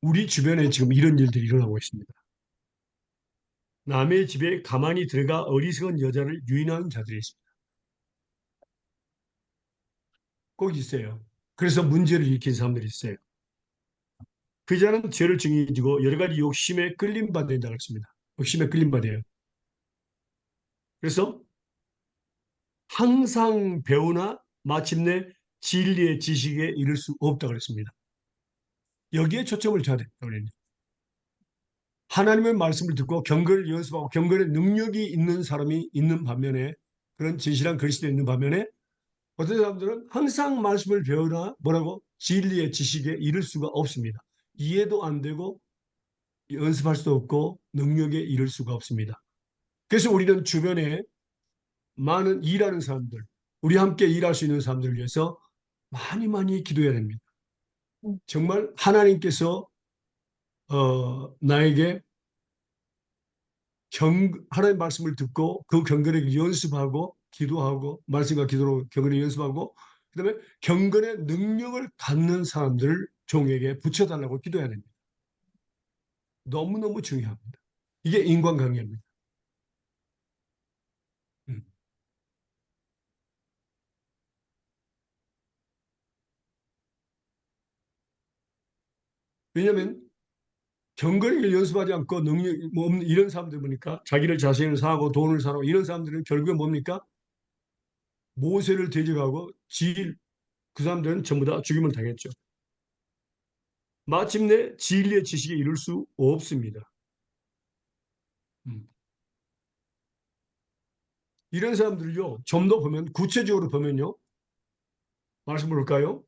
우리 주변에 지금 이런 일들이 일어나고 있습니다. 남의 집에 가만히 들어가 어리석은 여자를 유인하는 자들이 있습니다. 꼭 있어요. 그래서 문제를 일으킨 사람들이 있어요. 그 자는 죄를 증인지고 여러 가지 욕심에 끌림 받는다고 했습니다. 욕심에 끌림 받아요. 그래서 항상 배우나 마침내 진리의 지식에 이를 수 없다고 그랬습니다. 여기에 초점을 둬야 된다고 그랬요 하나님의 말씀을 듣고 경건을 연습하고 경건의 능력이 있는 사람이 있는 반면에 그런 진실한 그리스도에 있는 반면에 어떤 사람들은 항상 말씀을 배우나 뭐라고 진리의 지식에 이를 수가 없습니다. 이해도 안 되고 연습할 수도 없고 능력에 이를 수가 없습니다. 그래서 우리는 주변에 많은 일하는 사람들, 우리 함께 일할 수 있는 사람들을 위해서 많이 많이 기도해야 됩니다. 음. 정말 하나님께서 나에게 하나님 말씀을 듣고 그 경건을 연습하고 기도하고 말씀과 기도로 경건을 연습하고 그다음에 경건의 능력을 갖는 사람들을 종에게 붙여달라고 기도해야 됩니다. 너무너무 중요합니다. 이게 인간관계입니다. 음. 왜냐하면 경건을 연습하지 않고 능력 뭐 없는 이런 사람들 보니까 자기를 자신을 사고 돈을 사고 이런 사람들은 결국에 뭡니까? 모세를 대적하고 그 사람들은 전부 다 죽임을 당했죠. 마침내 진리의 지식에 이룰 수 없습니다. 음. 이런 사람들요, 좀 더 보면, 구체적으로 보면요, 말씀 볼까요?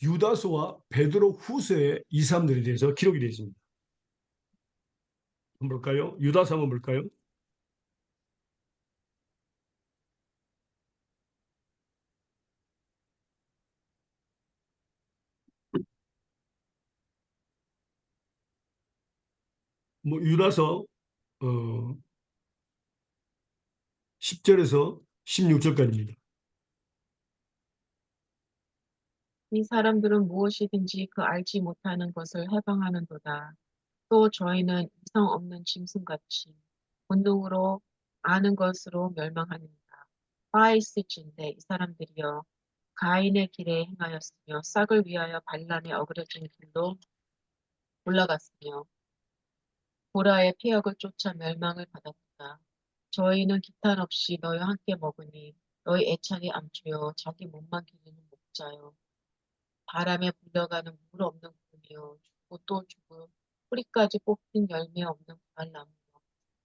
유다서와 베드로 후서에 이 사람들에 대해서 기록이 되어 있습니다. 한번 볼까요? 유다서 한번 볼까요? 뭐, 유다서, 어, 10절에서 16절까지입니다. 이 사람들은 무엇이든지 그 알지 못하는 것을 해방하는도다. 또 저희는 이성 없는 짐승같이 본능으로 아는 것으로 멸망하느니라. 화 있을진데 이 사람들이여 가인의 길에 행하였으며 싹을 위하여 발람의 어그러진 길로 올라갔으며 보라의 폐역을 쫓아 멸망을 받았다. 저희는 기탄 없이 너희와 함께 먹으니 너희 애착이 암초여 자기 몸만 기르는 목자여 바람에 불려가는 물 없는 구름이여 죽고 또 죽고 뿌리까지 뽑힌 열매 없는 과일나무여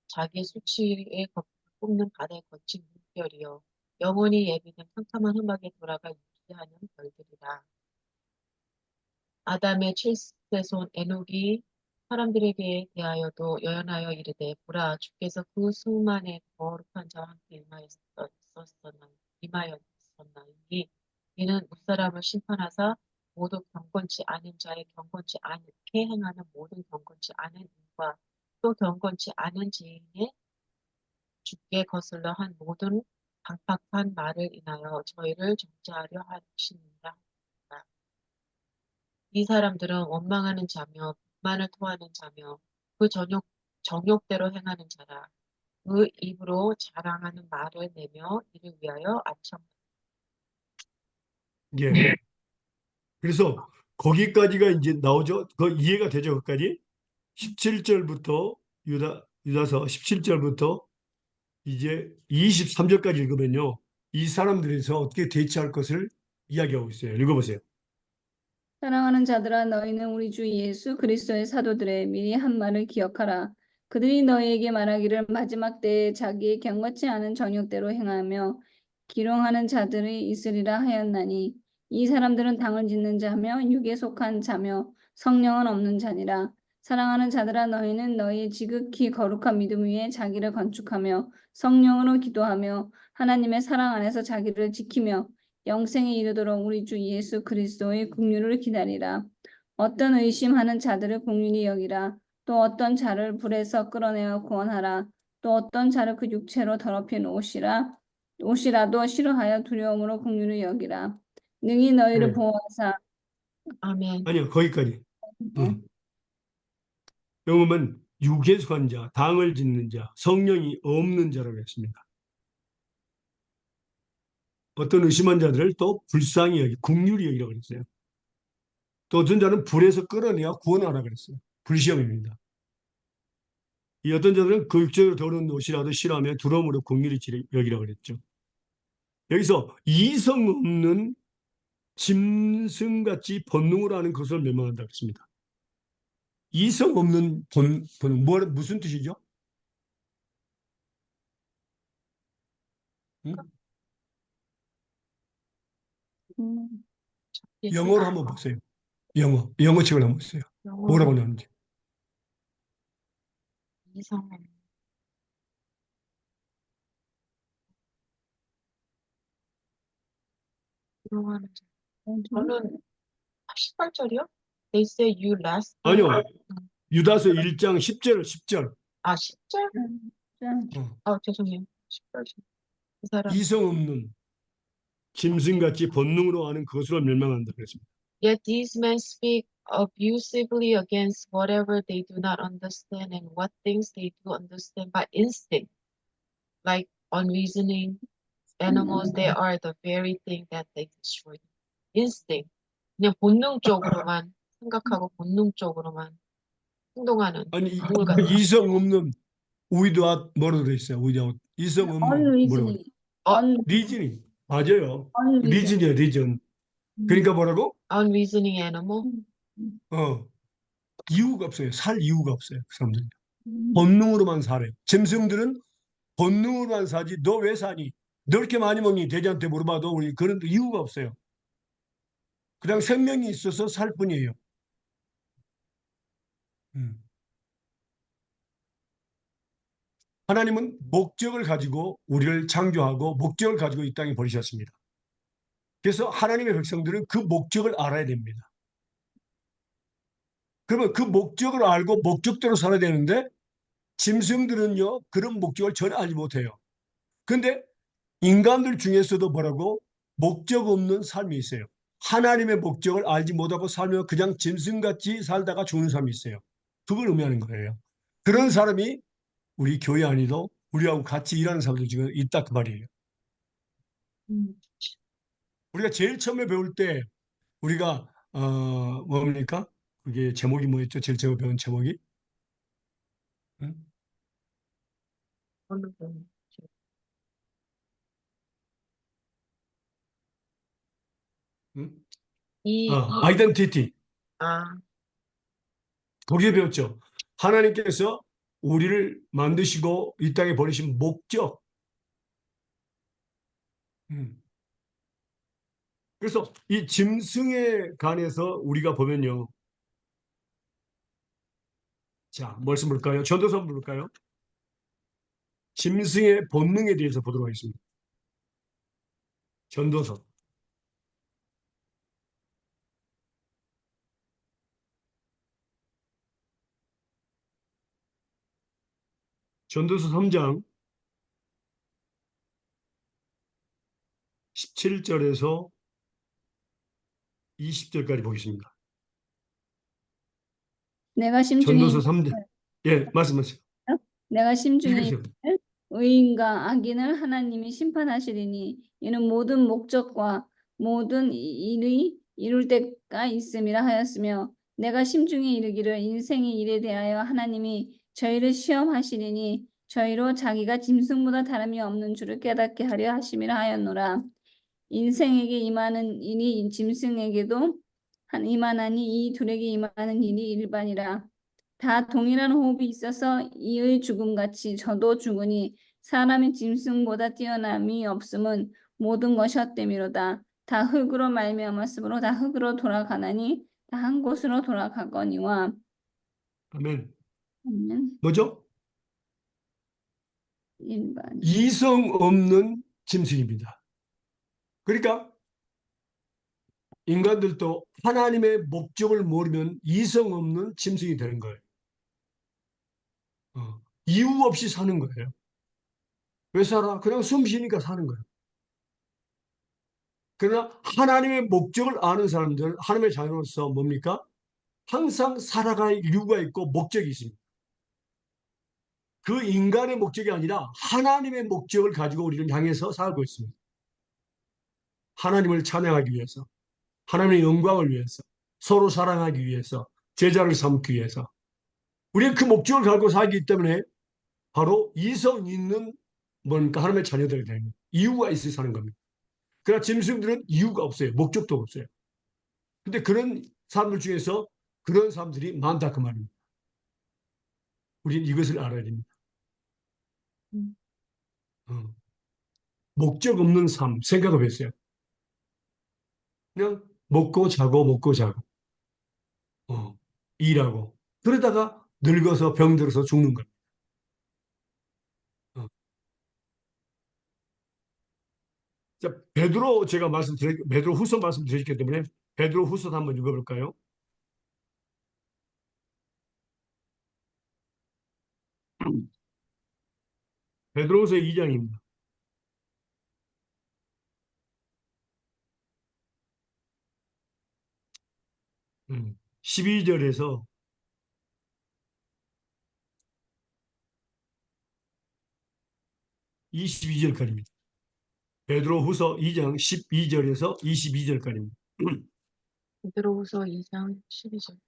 자기 수치의 거품을 뽑는 바다의 거친 물결이여 영원히 예비된 캄캄한 흑막에 돌아가 유지하는 별들이라. 아담의 칠세손 에녹이 사람들에게 대하여도 예언하여 이르되 보라 주께서 그 수만의 거룩한 자와 함께 임하였었나니 이는 무사람을 심판하사 모두 경건치 않은 자의 경건치 않게 행하는 모든 경건치 않은 일과 또 경건치 않은 죄인의 주께 거슬러 한 모든 강팍한 말을 인하여 저희를 정죄하려 하시느니라. 이 사람들은 원망하는 자며 불만을 토하는 자며 그 정욕대로 행하는 자라. 그 입으로 자랑하는 말을 내며 이를 위하여 아첨. 예. 그래서 거기까지가 이제 나오죠. 그 이해가 되죠, 거기까지? 17절부터 유다서 17절부터 이제 23절까지 읽으면요. 이 사람들에서 어떻게 대처할 것을 이야기하고 있어요. 읽어보세요. 사랑하는 자들아 너희는 우리 주 예수 그리스도의 사도들의 미리 한 말을 기억하라. 그들이 너희에게 말하기를 마지막 때에 자기의 경건치 않은 정욕대로 행하며 기롱하는 자들이 있으리라 하였나니 이 사람들은 당을 짓는 자며 육에 속한 자며 성령은 없는 자니라. 사랑하는 자들아 너희는 너희의 지극히 거룩한 믿음 위에 자기를 건축하며 성령으로 기도하며 하나님의 사랑 안에서 자기를 지키며 영생에 이르도록 우리 주 예수 그리스도의 긍휼을 기다리라. 어떤 의심하는 자들을 긍휼히 여기라. 또 어떤 자를 불에서 끌어내어 구원하라. 또 어떤 자를 그 육체로 더럽힌 옷이라도 싫어하여 두려움으로 긍휼히 여기라. 능히 너희를 네. 보호하사 아멘. 아니요, 거기까지. 영음은 육에 속한 자, 당을 짓는 자, 성령이 없는 자라고 했습니다. 어떤 의심한 자들을 또 불쌍히 여기, 긍휼히 여기라고 그랬어요. 또 어떤 자는 불에서 끌어내어 구원하라 그랬어요. 불시험입니다. 이 어떤 자들은 그 육체로 더러운 옷이라도 싫어하며 두려움으로 긍휼히 여기라고 그랬죠. 여기서 이성 없는 짐승같이 본능으로 하는 것을 멸망한다 그랬습니다. 이성 없는 본능, 무슨 뜻이죠? 응? 영어로 한번 보세요. 영어 책을 한번 보세요. 뭐라고 영어로 나오는지. 이성 기롱하는 자. 저는 18절이요? They say you last. 아니요. 유다서 1장 10절. 아 10절? 어. 아 죄송해요. 10절. 이 사람. 이성 없는 짐승같이 본능으로 하는 것으로 멸망한다 그랬습니다. Yet these men speak abusively against whatever they do not understand and what things they do understand by instinct, like unreasoning animals. They are the very thing that they destroy. Instinct. 그냥 본능적으로만 생각하고 본능적으로만 행동하는 아니 동물 같다. 이성 없는 without 뭐라고 돼 있어요? without 이성 없는 뭐라고? unreasoning. 리즈닝 맞아요. unreasoning. 리즌이에요, 리즌. 그러니까 뭐라고? Unreasoning animal. 이유가 없어요. 살 이유가 없어요. 그 사람들은 본능으로만 살아요. 짐승들은 본능으로만 사지. 너 왜 사니? 너 이렇게 많이 먹니? 돼지한테 물어봐도 우리 그런 이유가 없어요. 그냥 생명이 있어서 살 뿐이에요. 하나님은 목적을 가지고 우리를 창조하고 목적을 가지고 이 땅에 버리셨습니다. 그래서 하나님의 백성들은 그 목적을 알아야 됩니다. 그러면 그 목적을 알고 목적대로 살아야 되는데 짐승들은요 그런 목적을 전혀 알지 못해요. 근데 인간들 중에서도 뭐라고? 목적 없는 삶이 있어요. 하나님의 목적을 알지 못하고 살며 그냥 짐승같이 살다가 죽는 사람이 있어요. 그걸 의미하는 거예요. 그런 사람이 우리 교회 안에도 우리하고 같이 일하는 사람들 중에 있다 그 말이에요. 음. 우리가 제일 처음에 배울 때 우리가 뭡니까? 그게 제목이 뭐였죠? 제일 처음에 배운 제목이? 응? 어느 분? 응? 이, 아이덴티티. 아, 거기에 배웠죠. 하나님께서 우리를 만드시고 이 땅에 보내신 목적. 음. 그래서 이 짐승에 관해서 우리가 보면요. 자, 말씀 볼까요? 전도서 한번 볼까요? 짐승의 본능에 대해서 보도록 하겠습니다. 전도서. 전도서 3장 17절에서 20절까지 보겠습니다. 내가 심중에 전도서 3장. 예, 말씀하세요. 내가 심중에 읽으세요. 의인과 악인을 하나님이 심판하시리니 이는 모든 목적과 모든 일이 이룰 때가 있음이라 하였으며 내가 심중에 이르기를 인생의 일에 대하여 하나님이 저희를 시험하시리니 저희로 자기가 짐승보다 다름이 없는 줄을 깨닫게 하려 하심이라 하였노라. 인생에게 임하는 일이 짐승에게도 임하나니 이 둘에게 임하는 일이 일반이라. 다 동일한 호흡이 있어서 이의 죽음같이 저도 죽으니 사람의 짐승보다 뛰어남이 없음은 모든 것이 헛됨이로다. 다 흙으로 말미암았으므로 다 흙으로 돌아가나니 다 한 곳으로 돌아가거니와. 아멘. 아멘. 뭐죠? 일반. 이성 없는 짐승입니다. 그러니까 인간들도 하나님의 목적을 모르면 이성 없는 짐승이 되는 거예요. 이유 없이 사는 거예요. 왜 살아? 그냥 숨 쉬니까 사는 거예요. 그러나 하나님의 목적을 아는 사람들은 하나님의 자녀로서 뭡니까? 항상 살아갈 이유가 있고 목적이 있습니다. 그 인간의 목적이 아니라 하나님의 목적을 가지고 우리를 향해서 살고 있습니다. 하나님을 찬양하기 위해서, 하나님의 영광을 위해서, 서로 사랑하기 위해서, 제자를 삼기 위해서. 우리는 그 목적을 가지고 살기 때문에 바로 이성 있는 뭔가 하나님의 자녀들이 되는 이유가 있어서 사는 겁니다. 그러나 짐승들은 이유가 없어요. 목적도 없어요. 근데 그런 사람들 중에서 그런 사람들이 많다 그 말입니다. 우리는 이것을 알아야 됩니다. 음. 어. 목적 없는 삶 생각을 했어요. 그냥 먹고 자고 먹고 자고 일하고 그러다가 늙어서 병들어서 죽는 거예요. 어. 자, 베드로 제가 베드로 후서 말씀드렸기 때문에 베드로 후서 한번 읽어볼까요? 베드로후서 2장입니다. 12절에서 22절까지입니다. 베드로후서 2장 12절에서 22절까지입니다. 베드로후서 2장 12절.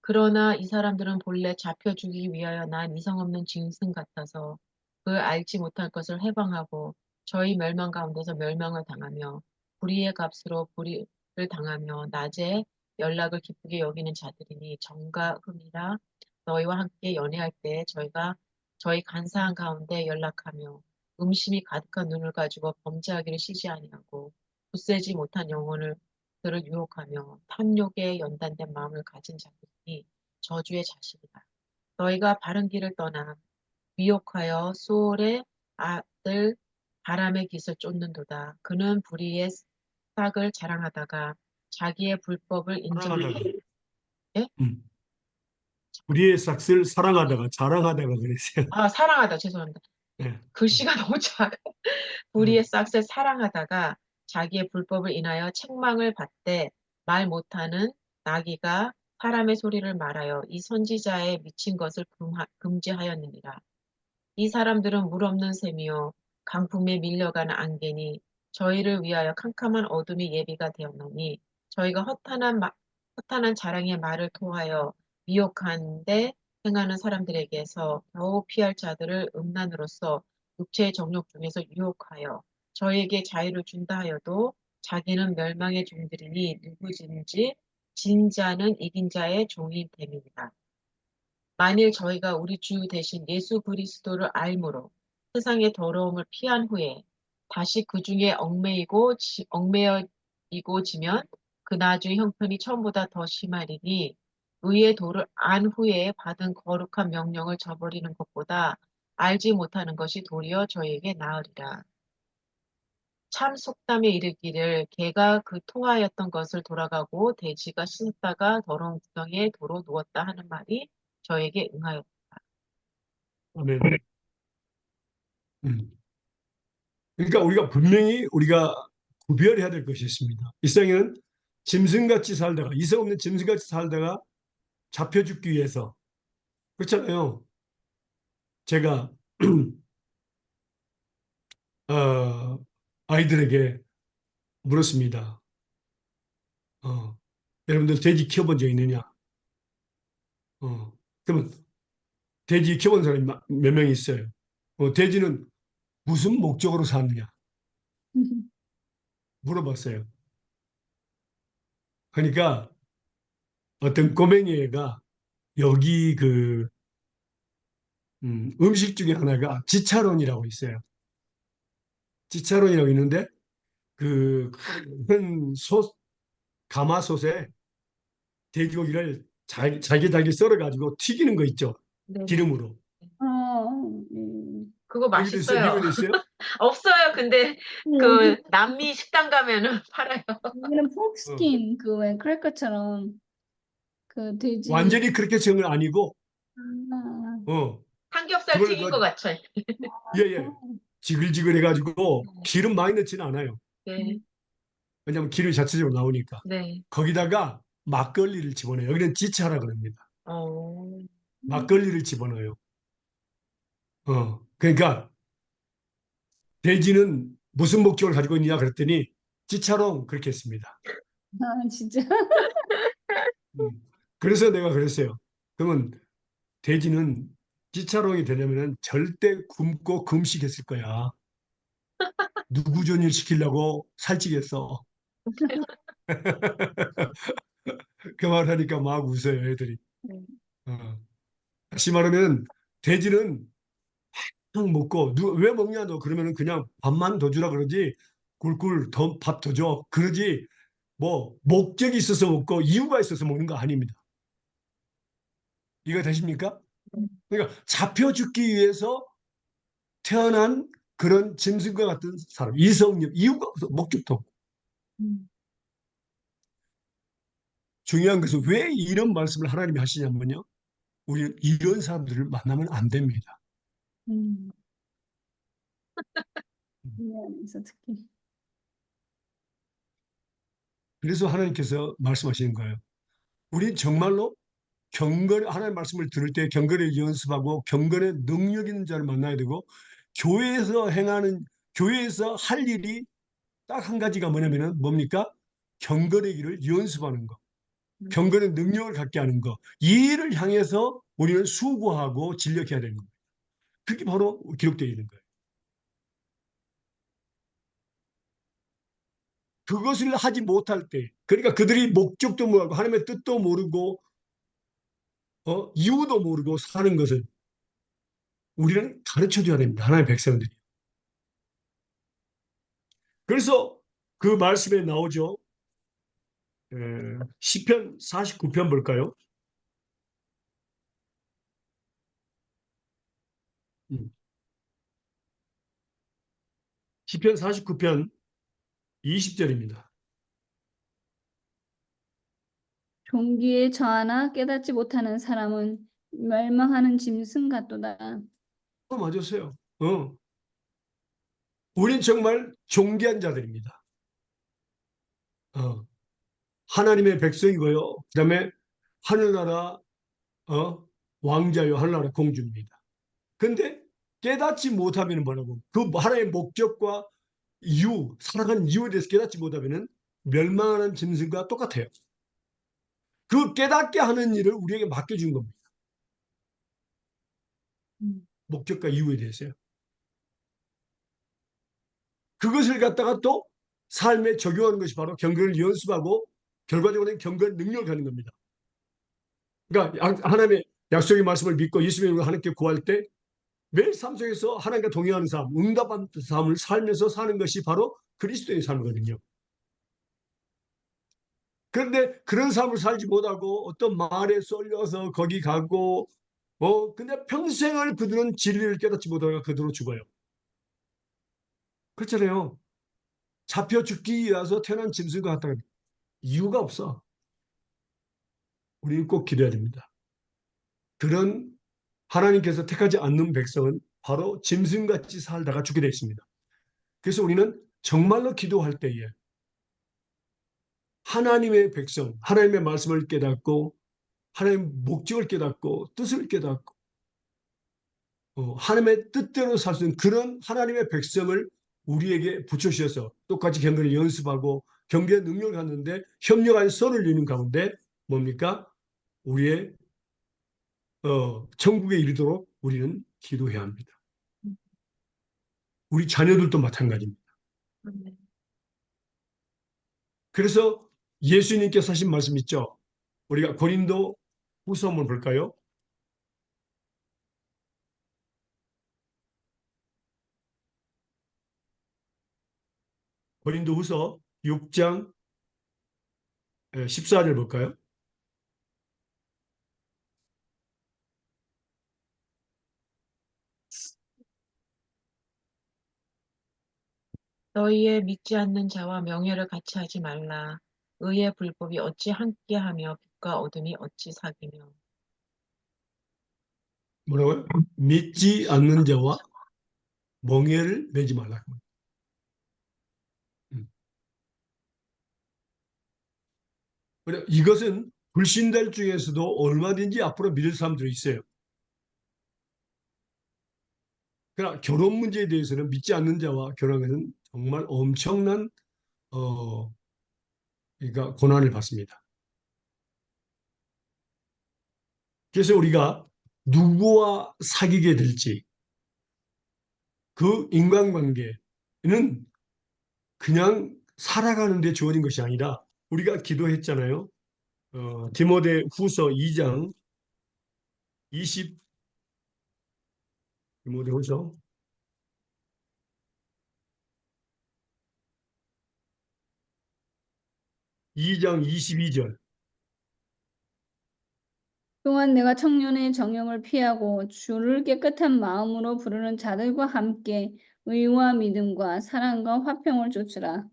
그러나 이 사람들은 본래 잡혀 죽이기 위하여 난 이성 없는 짐승 같아서 그 알지 못할 것을 해방하고 저희 멸망 가운데서 멸망을 당하며 불의의 값으로 불의를 당하며 낮에 연락을 기쁘게 여기는 자들이니 정과 금이라 너희와 함께 연애할 때 저희가 저희 간사한 가운데 연락하며 음심이 가득한 눈을 가지고 범죄하기를 쉬지 아니하고 굳세지 못한 영혼을 그를 유혹하며 탐욕에 연단된 마음을 가진 자들이 저주의 자식이다. 너희가 바른 길을 떠나 미혹하여 수올의 아들 바람의 깃을 쫓는도다. 그는 불의의 싹을 자랑하다가 자기의 불법을 사랑하다가 인정하고 예? 우리의 삭스를 사랑하다가 자랑하다가 그랬어요. 아 사랑하다 죄송합니다. 네. 글씨가 너무 작아. 불의의 싹을 사랑하다가 자기의 불법을 인하여 책망을 받되 말 못하는 나귀가 사람의 소리를 말하여 이 선지자의 미친 것을 금지하였느니라. 이 사람들은 물 없는 샘이요 강풍에 밀려가는 안개니 저희를 위하여 캄캄한 어둠이 예비가 되었나니 저희가 허탄한 자랑의 말을 토하여 미혹한데 행하는 사람들에게서 겨우 피할 자들을 음란으로써 육체의 정욕 중에서 유혹하여 저희에게 자유를 준다 하여도 자기는 멸망의 종들이니 누구든지 진 자는 이긴 자의 종이 됨이니라. 만일 저희가 우리 주 대신 예수 그리스도를 알므로 세상의 더러움을 피한 후에 다시 그 중에 얽매이고 지면 그 나중의 형편이 처음보다 더 심하리니 의의 도를 안 후에 받은 거룩한 명령을 저버리는 것보다 알지 못하는 것이 도리어 저희에게 나으리라. 참 속담에 이르기를 개가 그 토하였던 것을 돌아가고 돼지가 씻다가 더러운 구덩이에 도로 누웠다 하는 말이 저에게 응하였다. 아멘. 음. 그러니까 우리가 구별해야 될 것이 있습니다. 이 세상에는 짐승같이 살다가 이성 없는 짐승같이 살다가 잡혀 죽기 위해서 그렇잖아요. 제가 어, 아이들에게 물었습니다. 여러분들 돼지 키워본 적 있느냐? 그러면 돼지 키워본 사람이 몇 명 있어요. 돼지는 무슨 목적으로 사느냐? 물어봤어요. 그러니까 어떤 꼬맹이가 여기 음식 중에 하나가 지차론이라고 있어요. 지차론이라고 있는데 큰 가마솥에 돼지고기를 잘게 썰어가지고 튀기는 거 있죠. 네. 기름으로. 그거 여기도 있어요? 맛있어요. 미국에도 있어요? 없어요. 근데 그 남미 식당 가면은 팔아요. 여기는 포크스킨 그 왜 크래커처럼 그 돼지 완전히 그렇게 생은 아니고, 아, 삼겹살 그걸 튀긴 것 같아요. 예. 지글지글 해가지고 기름 많이 넣지는 않아요. 네, 왜냐하면 기름이 자체적으로 나오니까. 네. 거기다가 막걸리를 집어넣어요. 여기는 지차라 그럽니다. 어, 막걸리를 집어넣어요. 그러니까 돼지는 무슨 목적을 가지고 있느냐 그랬더니 지차로 그렇게 했습니다. 진짜 음. 그래서 내가 그랬어요. 그러면 돼지는 지차롱이 되려면 절대 굶고 금식했을 거야. 누구 전일 시키려고 살찌겠어. 그 말 하니까 막 웃어요, 애들이. 어. 다시 말하면 돼지는 딱 먹고 왜 먹냐 너 그러면은 그냥 밥만 더 주라 그러지 꿀꿀 밥 더 줘. 그러지 뭐 목적이 있어서 먹고 이유가 있어서 먹는 거 아닙니다. 이해가 되십니까? 그러니까 잡혀 죽기 위해서 태어난 그런 짐승과 같은 사람, 이성력, 이유가 없어, 목적도 없고. 중요한 것은 왜 이런 말씀을 하나님이 하시냐면요. 우리는 이런 사람들을 만나면 안 됩니다. 미안해서 특히 그래서 하나님께서 말씀하시는 거예요. 우린 정말로 하나님 말씀을 들을 때 경건을 연습하고 경건의 능력 있는 자를 만나야 되고 교회에서 할 일이 딱 한 가지가 뭐냐면은 뭡니까? 경건의 길을 연습하는 거. 경건의 능력을 갖게 하는 거. 이 일을 향해서 우리는 수고하고 진력해야 되는 거예요. 그게 바로 기록되어 있는 거예요. 그것을 하지 못할 때, 그러니까 그들이 목적도 모르고 하나님의 뜻도 모르고 이유도 모르고 사는 것을 우리는 가르쳐 줘야 됩니다. 하나님의 백성들이. 그래서 그 말씀에 나오죠. 시편 49편 볼까요? 음. 시편 49편 20절입니다. 종기에 저하나 깨닫지 못하는 사람은 멸망하는 짐승 같도다. 맞으세요. 어, 우린 정말 존귀한 자들입니다. 어, 하나님의 백성이고요. 그다음에 하늘나라 왕자요 하늘나라 공주입니다. 근데 깨닫지 못하면 뭐라고? 그 하나의 목적과 이유, 살아가는 이유에 대해서 깨닫지 못하면 멸망하는 짐승과 똑같아요. 그 깨닫게 하는 일을 우리에게 맡겨준 겁니다. 목적과 이유에 대해서요. 그것을 갖다가 또 삶에 적용하는 것이 바로 경건을 연습하고 결과적으로는 경건 능력을 갖는 겁니다. 그러니까 하나님의 약속의 말씀을 믿고 예수님을 하나님께 구할 때 매일 삶 속에서 하나님과 동의하는 삶, 응답하는 삶을 살면서 사는 것이 바로 그리스도의 삶이거든요. 그런데 그런 삶을 살지 못하고 어떤 말에 쏠려서 거기 가고 근데 평생을 그들은 진리를 깨닫지 못하다가 그대로 죽어요. 그렇잖아요. 잡혀 죽기 위해서 태어난 짐승과 같다. 이유가 없어. 우리는 꼭 기도해야 됩니다. 그런 하나님께서 택하지 않는 백성은 바로 짐승같이 살다가 죽게 되어 있습니다. 그래서 우리는 정말로 기도할 때에 하나님의 백성, 하나님의 말씀을 깨닫고 하나님의 목적을 깨닫고 뜻을 깨닫고 하나님의 뜻대로 살 수 있는 그런 하나님의 백성을 우리에게 붙여주셔서 똑같이 경건을 연습하고 경계의 능력을 갖는데 협력하여 선을 이루는 가운데 뭡니까? 우리의 천국에 이르도록 우리는 기도해야 합니다. 우리 자녀들도 마찬가지입니다. 그래서 예수님께서 하신 말씀 있죠. 우리가 고린도 후서 한번 볼까요? 고린도 후서 6장 14절 볼까요? 너희의 믿지 않는 자와 명예를 같이 하지 말라. 의의 불법이 어찌 함께하며 빛과 어둠이 어찌 사귀며. 뭐라고요? 믿지 않는 자와 멍에를 매지 말라. 음. 그래, 이것은 불신들 중에서도 얼마든지 앞으로 믿을 사람들이 있어요. 그러나 결혼 문제에 대해서는 믿지 않는 자와 결혼하는 정말 엄청난 그러니까 고난을 받습니다. 그래서 우리가 누구와 사귀게 될지 그 인간관계는 그냥 살아가는 데 주어진 것이 아니라 우리가 기도했잖아요. 디모데 후서 2장 20 디모데 후서 2장 22절. 또한 내가 청년의 정욕을 피하고 주를 깨끗한 마음으로 부르는 자들과 함께 의와 믿음과 사랑과 화평을 쫓으라.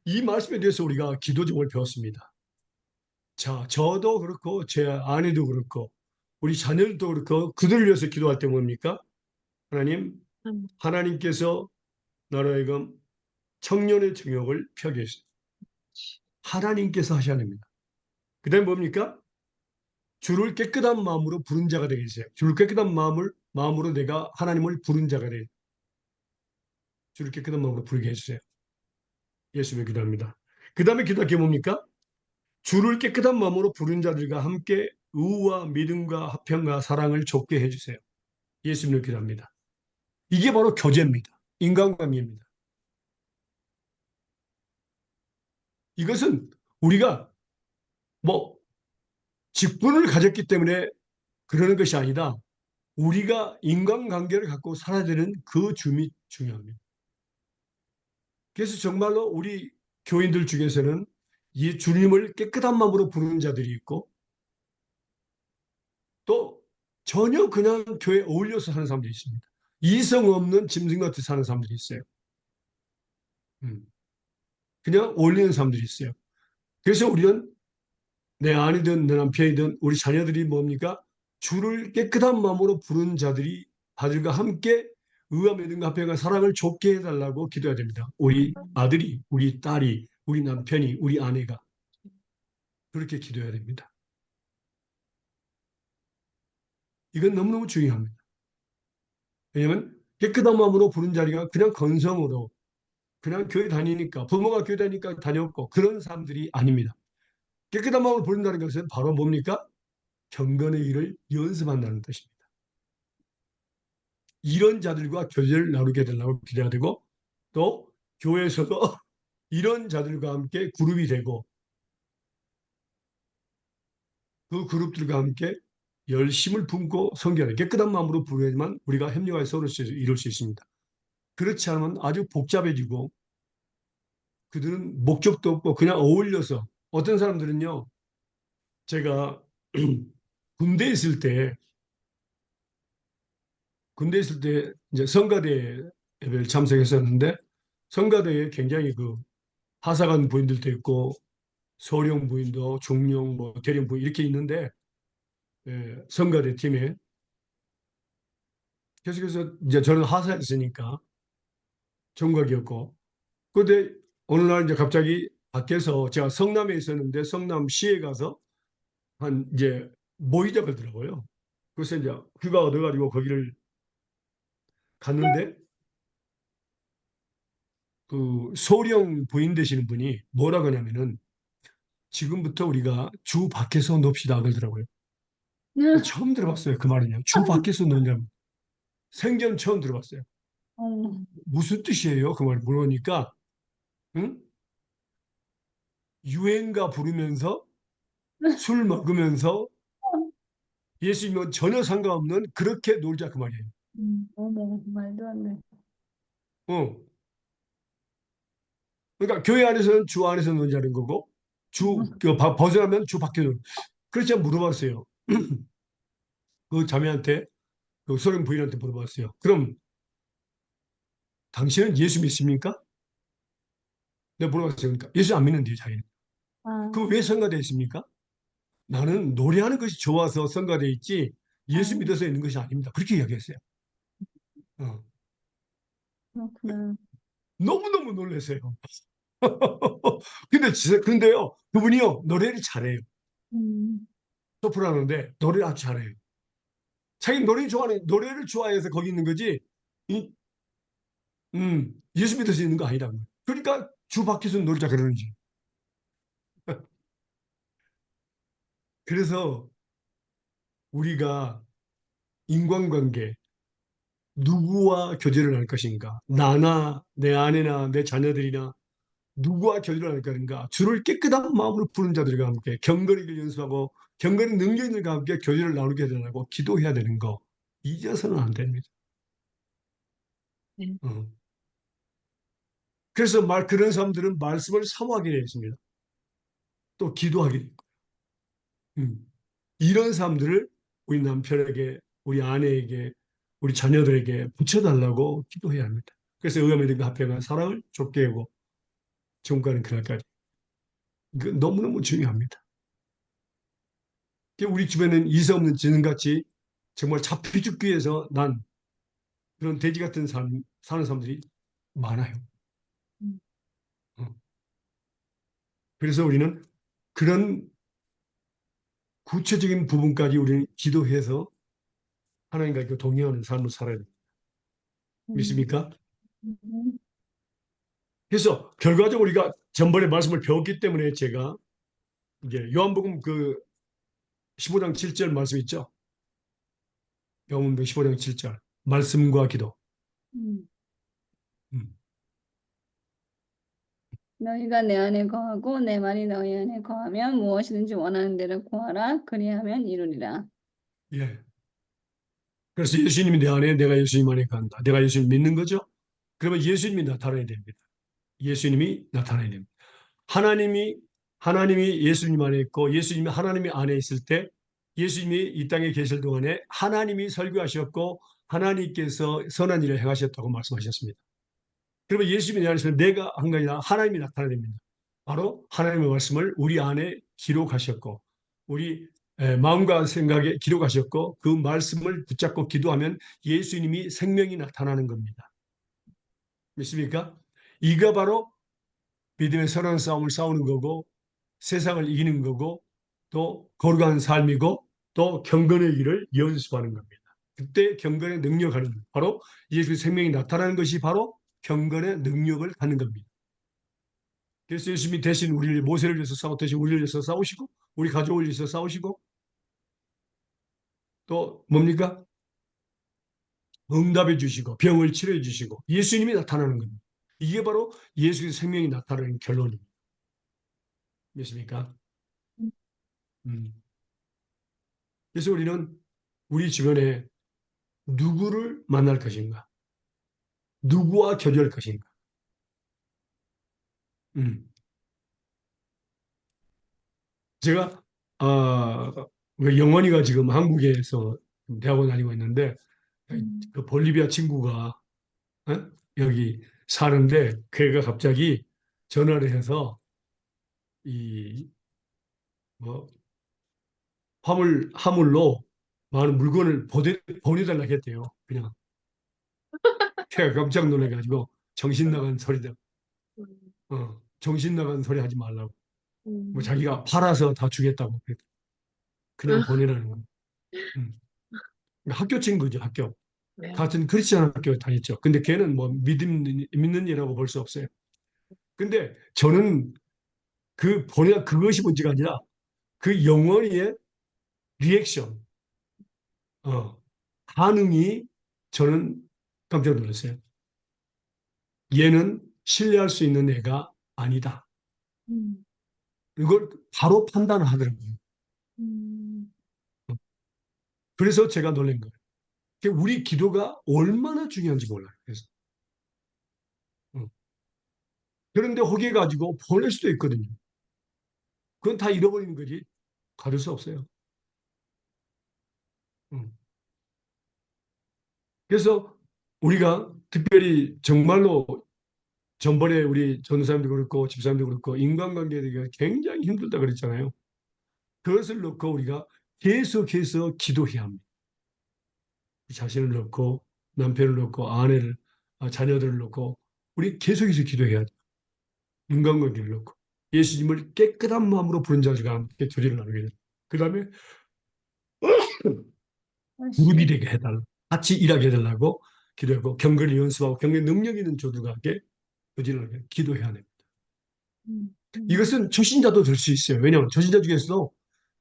이 말씀에 대해서 우리가 기도 제목을 배웠습니다. 자, 저도 그렇고 제 아내도 그렇고 우리 자녀들도 그렇고 그들을 위해서 기도할 때 뭡니까? 하나님, 음, 하나님께서 나로 하여금 청년의 정욕을 펴게 해주세요. 하나님께서 하셔야 됩니다. 그 다음에 뭡니까? 주를 깨끗한 마음으로 부른 자가 되게 해주세요. 주를 깨끗한 마음으로 내가 하나님을 부른 자가 되 주를 깨끗한 마음으로 부르게 해주세요. 예수님의 기도합니다. 그 다음에 기도할 게 뭡니까? 주를 깨끗한 마음으로 부른 자들과 함께 의와 믿음과 화평과 사랑을 좁게 해주세요. 예수님을 기도합니다. 이게 바로 교제입니다. 인간관계입니다. 이것은 우리가 뭐 직분을 가졌기 때문에 그러는 것이 아니라 우리가 인간관계를 갖고 살아야 되는 그 줌이 중요합니다. 그래서 정말로 우리 교인들 중에서는 이 주님을 깨끗한 마음으로 부르는 자들이 있고 또 전혀 그냥 교회에 어울려서 사는 사람들이 있습니다. 이성 없는 짐승 같이 사는 사람들이 있어요. 음, 그냥 어울리는 사람들이 있어요. 그래서 우리는 내 아내든 내 남편이든 우리 자녀들이 뭡니까? 주를 깨끗한 마음으로 부른 자들이 아들과 함께 의와 믿음과 합평과 사랑을 좁게 해달라고 기도해야 됩니다. 우리 아들이, 우리 딸이, 우리 남편이, 우리 아내가 그렇게 기도해야 됩니다. 이건 너무너무 중요합니다. 왜냐하면 깨끗한 마음으로 부른 자리가 그냥 건성으로 그냥 교회 다니니까 부모가 교회 다니니까 다녔고 그런 사람들이 아닙니다. 깨끗한 마음으로 부른다는 것은 바로 뭡니까? 경건의 일을 연습한다는 뜻입니다. 이런 자들과 교제를 나누게 되려고 기대해야 되고 또 교회에서도 이런 자들과 함께 그룹이 되고 그 그룹들과 함께 열심을 품고 성결하게 깨끗한 마음으로 부르야만 우리가 협력해서 이룰 수 있습니다. 그렇지 않으면 아주 복잡해지고 그들은 목적도 없고 그냥 어울려서 어떤 사람들은요. 제가 군대에 있을 때 이제 성가대 예배를 참석했었는데 성가대에 굉장히 그 하사관 부인들도 있고 소령 부인도 중령 뭐 대령 부인 이렇게 있는데 성가대 팀에 계속해서 이제 저는 하사였으니까 정각이었고 그런데 어느 날 이제 갑자기 밖에서 제가 성남에 있었는데 성남시에 가서 한 이제 모이자 그러더라고요. 그래서 이제 휴가 얻어가지고 거기를 갔는데 그 소령 부인 되시는 분이 뭐라 그러냐면은 지금부터 우리가 주 밖에서 놉시다 그러더라고요. 처음 들어봤어요. 그 말은요. 주 밖에서 노냐고. 생전 처음 들어봤어요. 어, 무슨 뜻이에요? 그 말 물으니까 응? 유행가 부르면서 술 먹으면서 예수님은 전혀 상관없는 그렇게 놀자 그 말이에요. 어머, 말도 안 돼. 어. 그러니까 교회 안에서는 주 안에서 논자는 거고 벗어나면 주 밖에 논. 그래서 제가 물어봤어요. 그 자매한테 그 소련 부인한테 물어봤어요. 그럼 당신은 예수 믿습니까? 내가 물어봤어요. 그러니까 예수 안 믿는데요, 자기는. 아, 그 왜 성가대 있습니까? 나는 노래하는 것이 좋아서 성가대 있지 예수 아, 믿어서 있는 것이 아닙니다. 그렇게 이야기했어요. 어. 그렇구나. 너무너무 놀랐어요. 근데요, 그분이요, 노래를 잘해요. 음, 소프라노인데, 노래를 아주 잘해요. 자기 노래를 좋아해서 거기 있는 거지, 이, 예수 믿어서 있는 거 아니라고. 그러니까 주 밖에서 놀자 그러는지. 그래서 우리가 인간관계, 누구와 교제를 할 것인가? 나나, 내 아내나, 내 자녀들이나, 누구와 교제를 할 것인가? 주를 깨끗한 마음으로 부른 자들과 함께 경건을 연습하고 경건의 능력들과 함께 교제를 나누게 되라고 기도해야 되는 거 잊어서는 안 됩니다. 네. 어. 그래서 그런 사람들은 말씀을 사모하게 되어 있습니다. 또 기도하게 되고 이런 사람들을 우리 남편에게, 우리 아내에게, 우리 자녀들에게 붙여달라고 기도해야 합니다. 그래서 의와 믿음과 합평한 사랑을 좁게 하고 정과는 그날까지. 그 너무너무 중요합니다. 우리 주변에는 이세 없는 지능같이 정말 잡히 죽기 위해서 난 그런 돼지 같은 삶 사는 사람들이 많아요. 음, 어. 그래서 우리는 그런 구체적인 부분까지 우리는 기도해서 하나님과 이렇게 동의하는 삶을 살아야 됩니다. 음, 믿습니까? 음, 그래서 결과적으로 우리가 전번에 말씀을 배웠기 때문에 제가 이제 요한복음 그 15장 7절 말씀 있죠? 요한복음 15장 7절 말씀과 기도. 음. 음. 너희가 내 안에 거하고 내 말이 너희 안에 거하면 무엇이든지 원하는 대로 구하라. 그리하면 이루리라. 예. 그래서 예수님이 내 안에 내가 예수님 안에 간다. 내가 예수님 믿는 거죠? 그러면 예수님이 나타나야 됩니다. 예수님이 나타나야 됩니다. 하나님이 예수님 안에 있고 예수님이 하나님이 안에 있을 때 예수님이 이 땅에 계실 동안에 하나님이 설교하셨고 하나님께서 선한 일을 행하셨다고 말씀하셨습니다. 그러면 예수님이 내 안에 있으면 내가 한 게 아니라 하나님이 나타나야 됩니다. 바로 하나님의 말씀을 우리 안에 기록하셨고 우리 마음과 생각에 기록하셨고 그 말씀을 붙잡고 기도하면 예수님이 생명이 나타나는 겁니다. 믿습니까? 이가 바로 믿음의 선한 싸움을 싸우는 거고 세상을 이기는 거고 또 거룩한 삶이고 또 경건의 길을 연습하는 겁니다. 그때 경건의 능력하는 바로 예수의 생명이 나타나는 것이 바로 경건의 능력을 갖는 겁니다. 그래서 예수님이 대신 우리를 모세를 위해서 싸우 대신 우리를 위해서 싸우시고 우리 가족을 위해서 싸우시고 또 뭡니까? 응답해 주시고 병을 치료해 주시고 예수님이 나타나는 겁니다. 이게 바로 예수의 생명이 나타나는 결론입니다. 믿습니까? 음. 그래서 우리는 우리 주변에 누구를 만날 것인가? 누구와 교제할 것인가? 음. 제가 그 영원이가 지금 한국에서 대학원 다니고 있는데 그 볼리비아 친구가 여기 사는데 걔가 갑자기 전화를 해서 이 뭐 화물로 많은 물건을 보내달라고 했대요. 그냥 걔가 깜짝 놀라가지고 정신 나간 소리다. 음, 정신 나간 소리 하지 말라고. 뭐 음, 자기가 팔아서 다 주겠다고 그냥 보내라는 거예요. 음. 학교 친구죠, 학교. 네. 같은 크리스천 학교 다녔죠. 근데 걔는 뭐 믿는 이라고 볼 수 없어요. 근데 저는 그것이 문제가 아니라 그 영원히의 리액션, 어, 반응이 저는 깜짝 놀랐어요. 얘는 신뢰할 수 있는 애가 아니다. 음, 이걸 바로 판단을 하더라고요. 음, 그래서 제가 놀란 거예요. 우리 기도가 얼마나 중요한지 몰라요. 그래서. 어. 그런데 허기해 가지고 보낼 수도 있거든요. 그건 다 잃어버리는 거지. 가릴 수 없어요. 어. 그래서 우리가 특별히 정말로 전번에 우리 전도사님도 그렇고 집사님도 그렇고 인간관계가 굉장히 힘들다 그랬잖아요. 그것을 놓고 우리가 계속해서 기도해야 합니다. 자신을 놓고 남편을 놓고 아내를 자녀들을 놓고 우리 계속해서 기도해야 돼. 인간관계를 놓고 예수님을 깨끗한 마음으로 부른 자들과 함께 조리를 나누게 돼. 그 다음에 그룹이 다시. 되게 해달라. 같이 일하게 해달라고 기도하고 경건을 연습하고 경건의 능력 있는 조들과 함께 조리를 기도해야 됩니다. 음, 이것은 초신자도 될 수 있어요. 왜냐하면 초신자 중에서도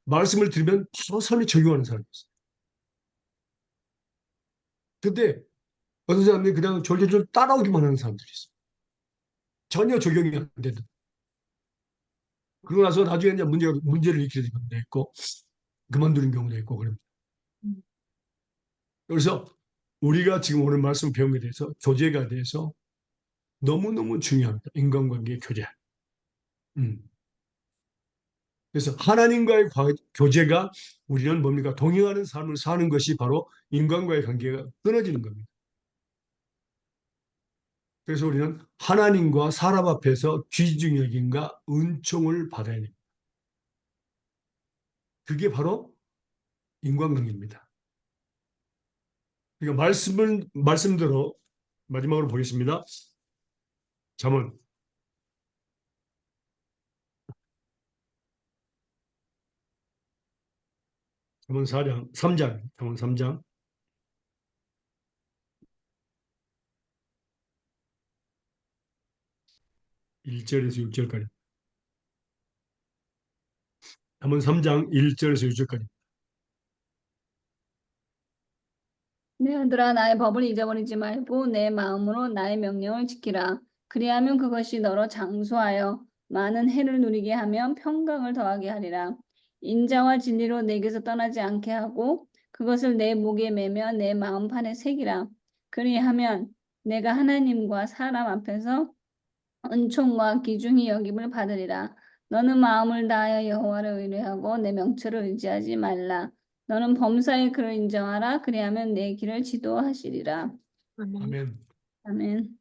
말씀을 들으면 바로 삶에 적용하는 사람이 있어요. 근데 어떤 사람들이 그냥 졸졸졸 따라오기만 하는 사람들이 있어요. 전혀 적용이 안 되는. 그러고 나서 나중에 이제 문제를 일으키는 경우도 있고, 그만두는 경우도 있고, 그럽니다. 음, 그래서 우리가 지금 오늘 말씀 배운 것에 대해서 교제가 대해서 너무너무 중요합니다. 인간관계의 교제. 음. 그래서 하나님과의 교제가 우리는 뭡니까? 동행하는 삶을 사는 것이 바로 인간과의 관계가 끊어지는 겁니다. 그래서 우리는 하나님과 사람 앞에서 귀중히 여김과 은총을 받아야 됩니다. 그게 바로 인간관계입니다. 그러니까 말씀대로 마지막으로 보겠습니다. 잠언 4장 3장 잠언 3장 1절에서 6절까지 잠언 3장 1절에서 6절까지 내 아들아 나의 법을 잊어버리지 말고 내 마음으로 나의 명령을 지키라. 그리하면 그것이 너로 장수하여 많은 해를 누리게 하며 평강을 더하게 하리라. 인자와 진리로 내게서 떠나지 않게 하고 그것을 내 목에 매며 내 마음판에 새기라. 그리하면 내가 하나님과 사람 앞에서 은총과 귀중히 여김을 받으리라. 너는 마음을 다하여 여호와를 의뢰하고 내 명철을 의지하지 말라. 너는 범사의 그를 인정하라. 그리하면 내 길을 지도하시리라. 아멘. 아멘. 아멘.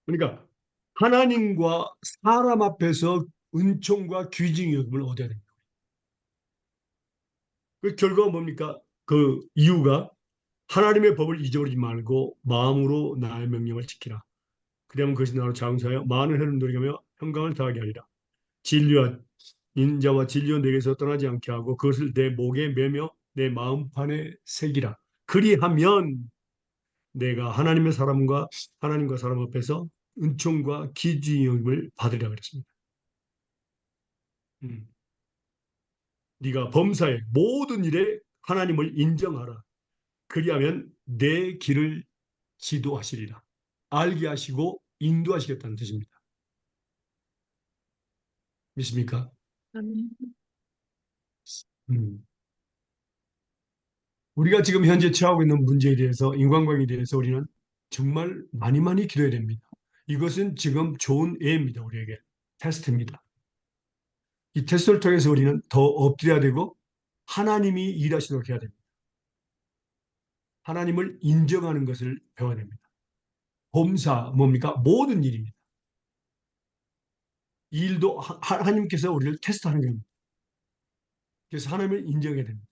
그러니까 하나님과 사람 앞에서 은총과 귀중히 여김을 얻어야 됩니다. 그 결과가 뭡니까? 그 이유가 하나님의 법을 잊어버리지 말고 마음으로 나의 명령을 지키라. 그러면 그것이 나로 장사하여 많은 해를 누리며 평강을 더하게 하리라. 진리와 인자와 진리와 내게서 떠나지 않게 하고 그것을 내 목에 매며 내 마음판에 새기라. 그리하면 내가 하나님과 사람 앞에서 은총과 기준임을 받으리라 그랬습니다. 음. 네가 범사의 모든 일에 하나님을 인정하라. 그리하면 내 길을 지도하시리라. 알게 하시고 인도하시겠다는 뜻입니다. 믿습니까? 아멘. 음. 우리가 지금 현재 처하고 있는 문제에 대해서, 인간관계에 대해서 우리는 정말 많이 많이 기도해야 됩니다. 이것은 지금 좋은 예입니다. 우리에게 테스트입니다. 이 테스트를 통해서 우리는 더 엎드려야 되고 하나님이 일하시도록 해야 됩니다. 하나님을 인정하는 것을 배워야 됩니다. 범사 뭡니까? 모든 일입니다. 이 일도 하나님께서 우리를 테스트하는 겁니다. 그래서 하나님을 인정해야 됩니다.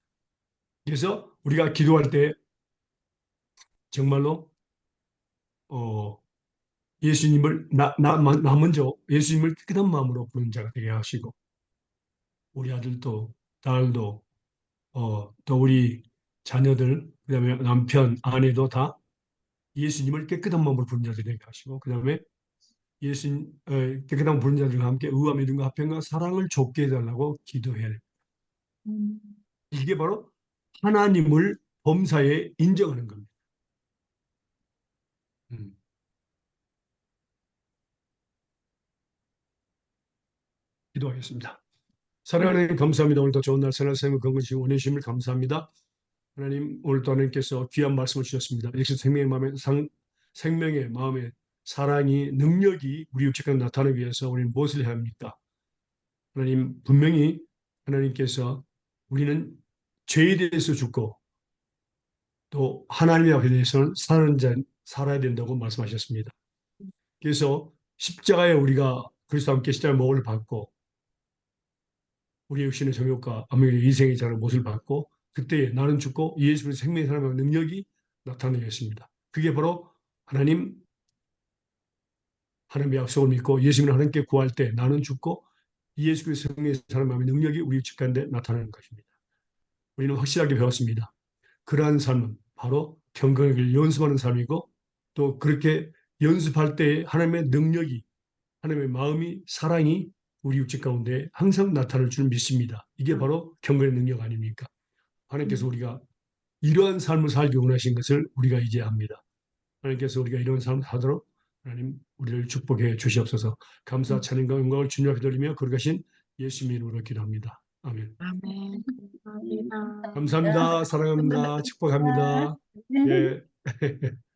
그래서 우리가 기도할 때 정말로 예수님을 나 먼저 예수님을 깨끗한 마음으로 부르는 자가 되게 하시고 우리 아들도 딸도 또 우리 자녀들 그다음에 남편 아내도 다 예수님을 깨끗한 마음으로 부르는 자들이 되게 하시고 그다음에 예수님 깨끗한 부르는 자들과 함께 의와 믿음과 화평과 사랑을 좁게 해달라고 기도해야 됩니다. 음. 이게 바로 하나님을 범사에 인정하는 겁니다. 음. 기도하겠습니다. 사랑하는 하나님 감사합니다. 오늘도 좋은 날 선한 생을 건강하시고 원해 주심을 감사합니다. 하나님 오늘도 하나님께서 귀한 말씀을 주셨습니다. 역시 생명의 마음에 사랑이 능력이 우리 육체가 나타나기 위해서 우리는 무엇을 해야 합니까? 하나님 분명히 하나님께서 우리는 죄에 대해서 죽고 또 하나님의 앞에 대해서는 살아야 된다고 말씀하셨습니다. 그래서 십자가에 우리가 그리스도와 함께 십자가의 목을 받고 우리의 육신의 정욕과 암의 이생의 자를 못을 받고 그때 나는 죽고 예수 그리스도의 생명의 사람의 능력이 나타나겠습니다. 그게 바로 하나님의 약속을 믿고 예수님을 하나님께 구할 때 나는 죽고 예수 그리스도의 생명의 사람의 능력이 우리 가운데 나타나는 것입니다. 우리는 확실하게 배웠습니다. 그러한 삶은 바로 경건을 연습하는 삶이고 또 그렇게 연습할 때 하나님의 능력이 하나님의 마음이 사랑이 우리 육체 가운데 항상 나타날 줄 믿습니다. 이게 바로 경건의 능력 아닙니까? 하나님께서 우리가 이러한 삶을 살기 원하신 것을 우리가 이제 압니다. 하나님께서 우리가 이런 삶을 하도록 하나님 우리를 축복해 주시옵소서. 감사 찬양과 영광을 주님 앞에 돌리며 거룩하신 예수님의 이름으로 기도합니다. 아멘. 아멘. 감사합니다. 감사합니다. 사랑합니다. 축복합니다. 네. 예.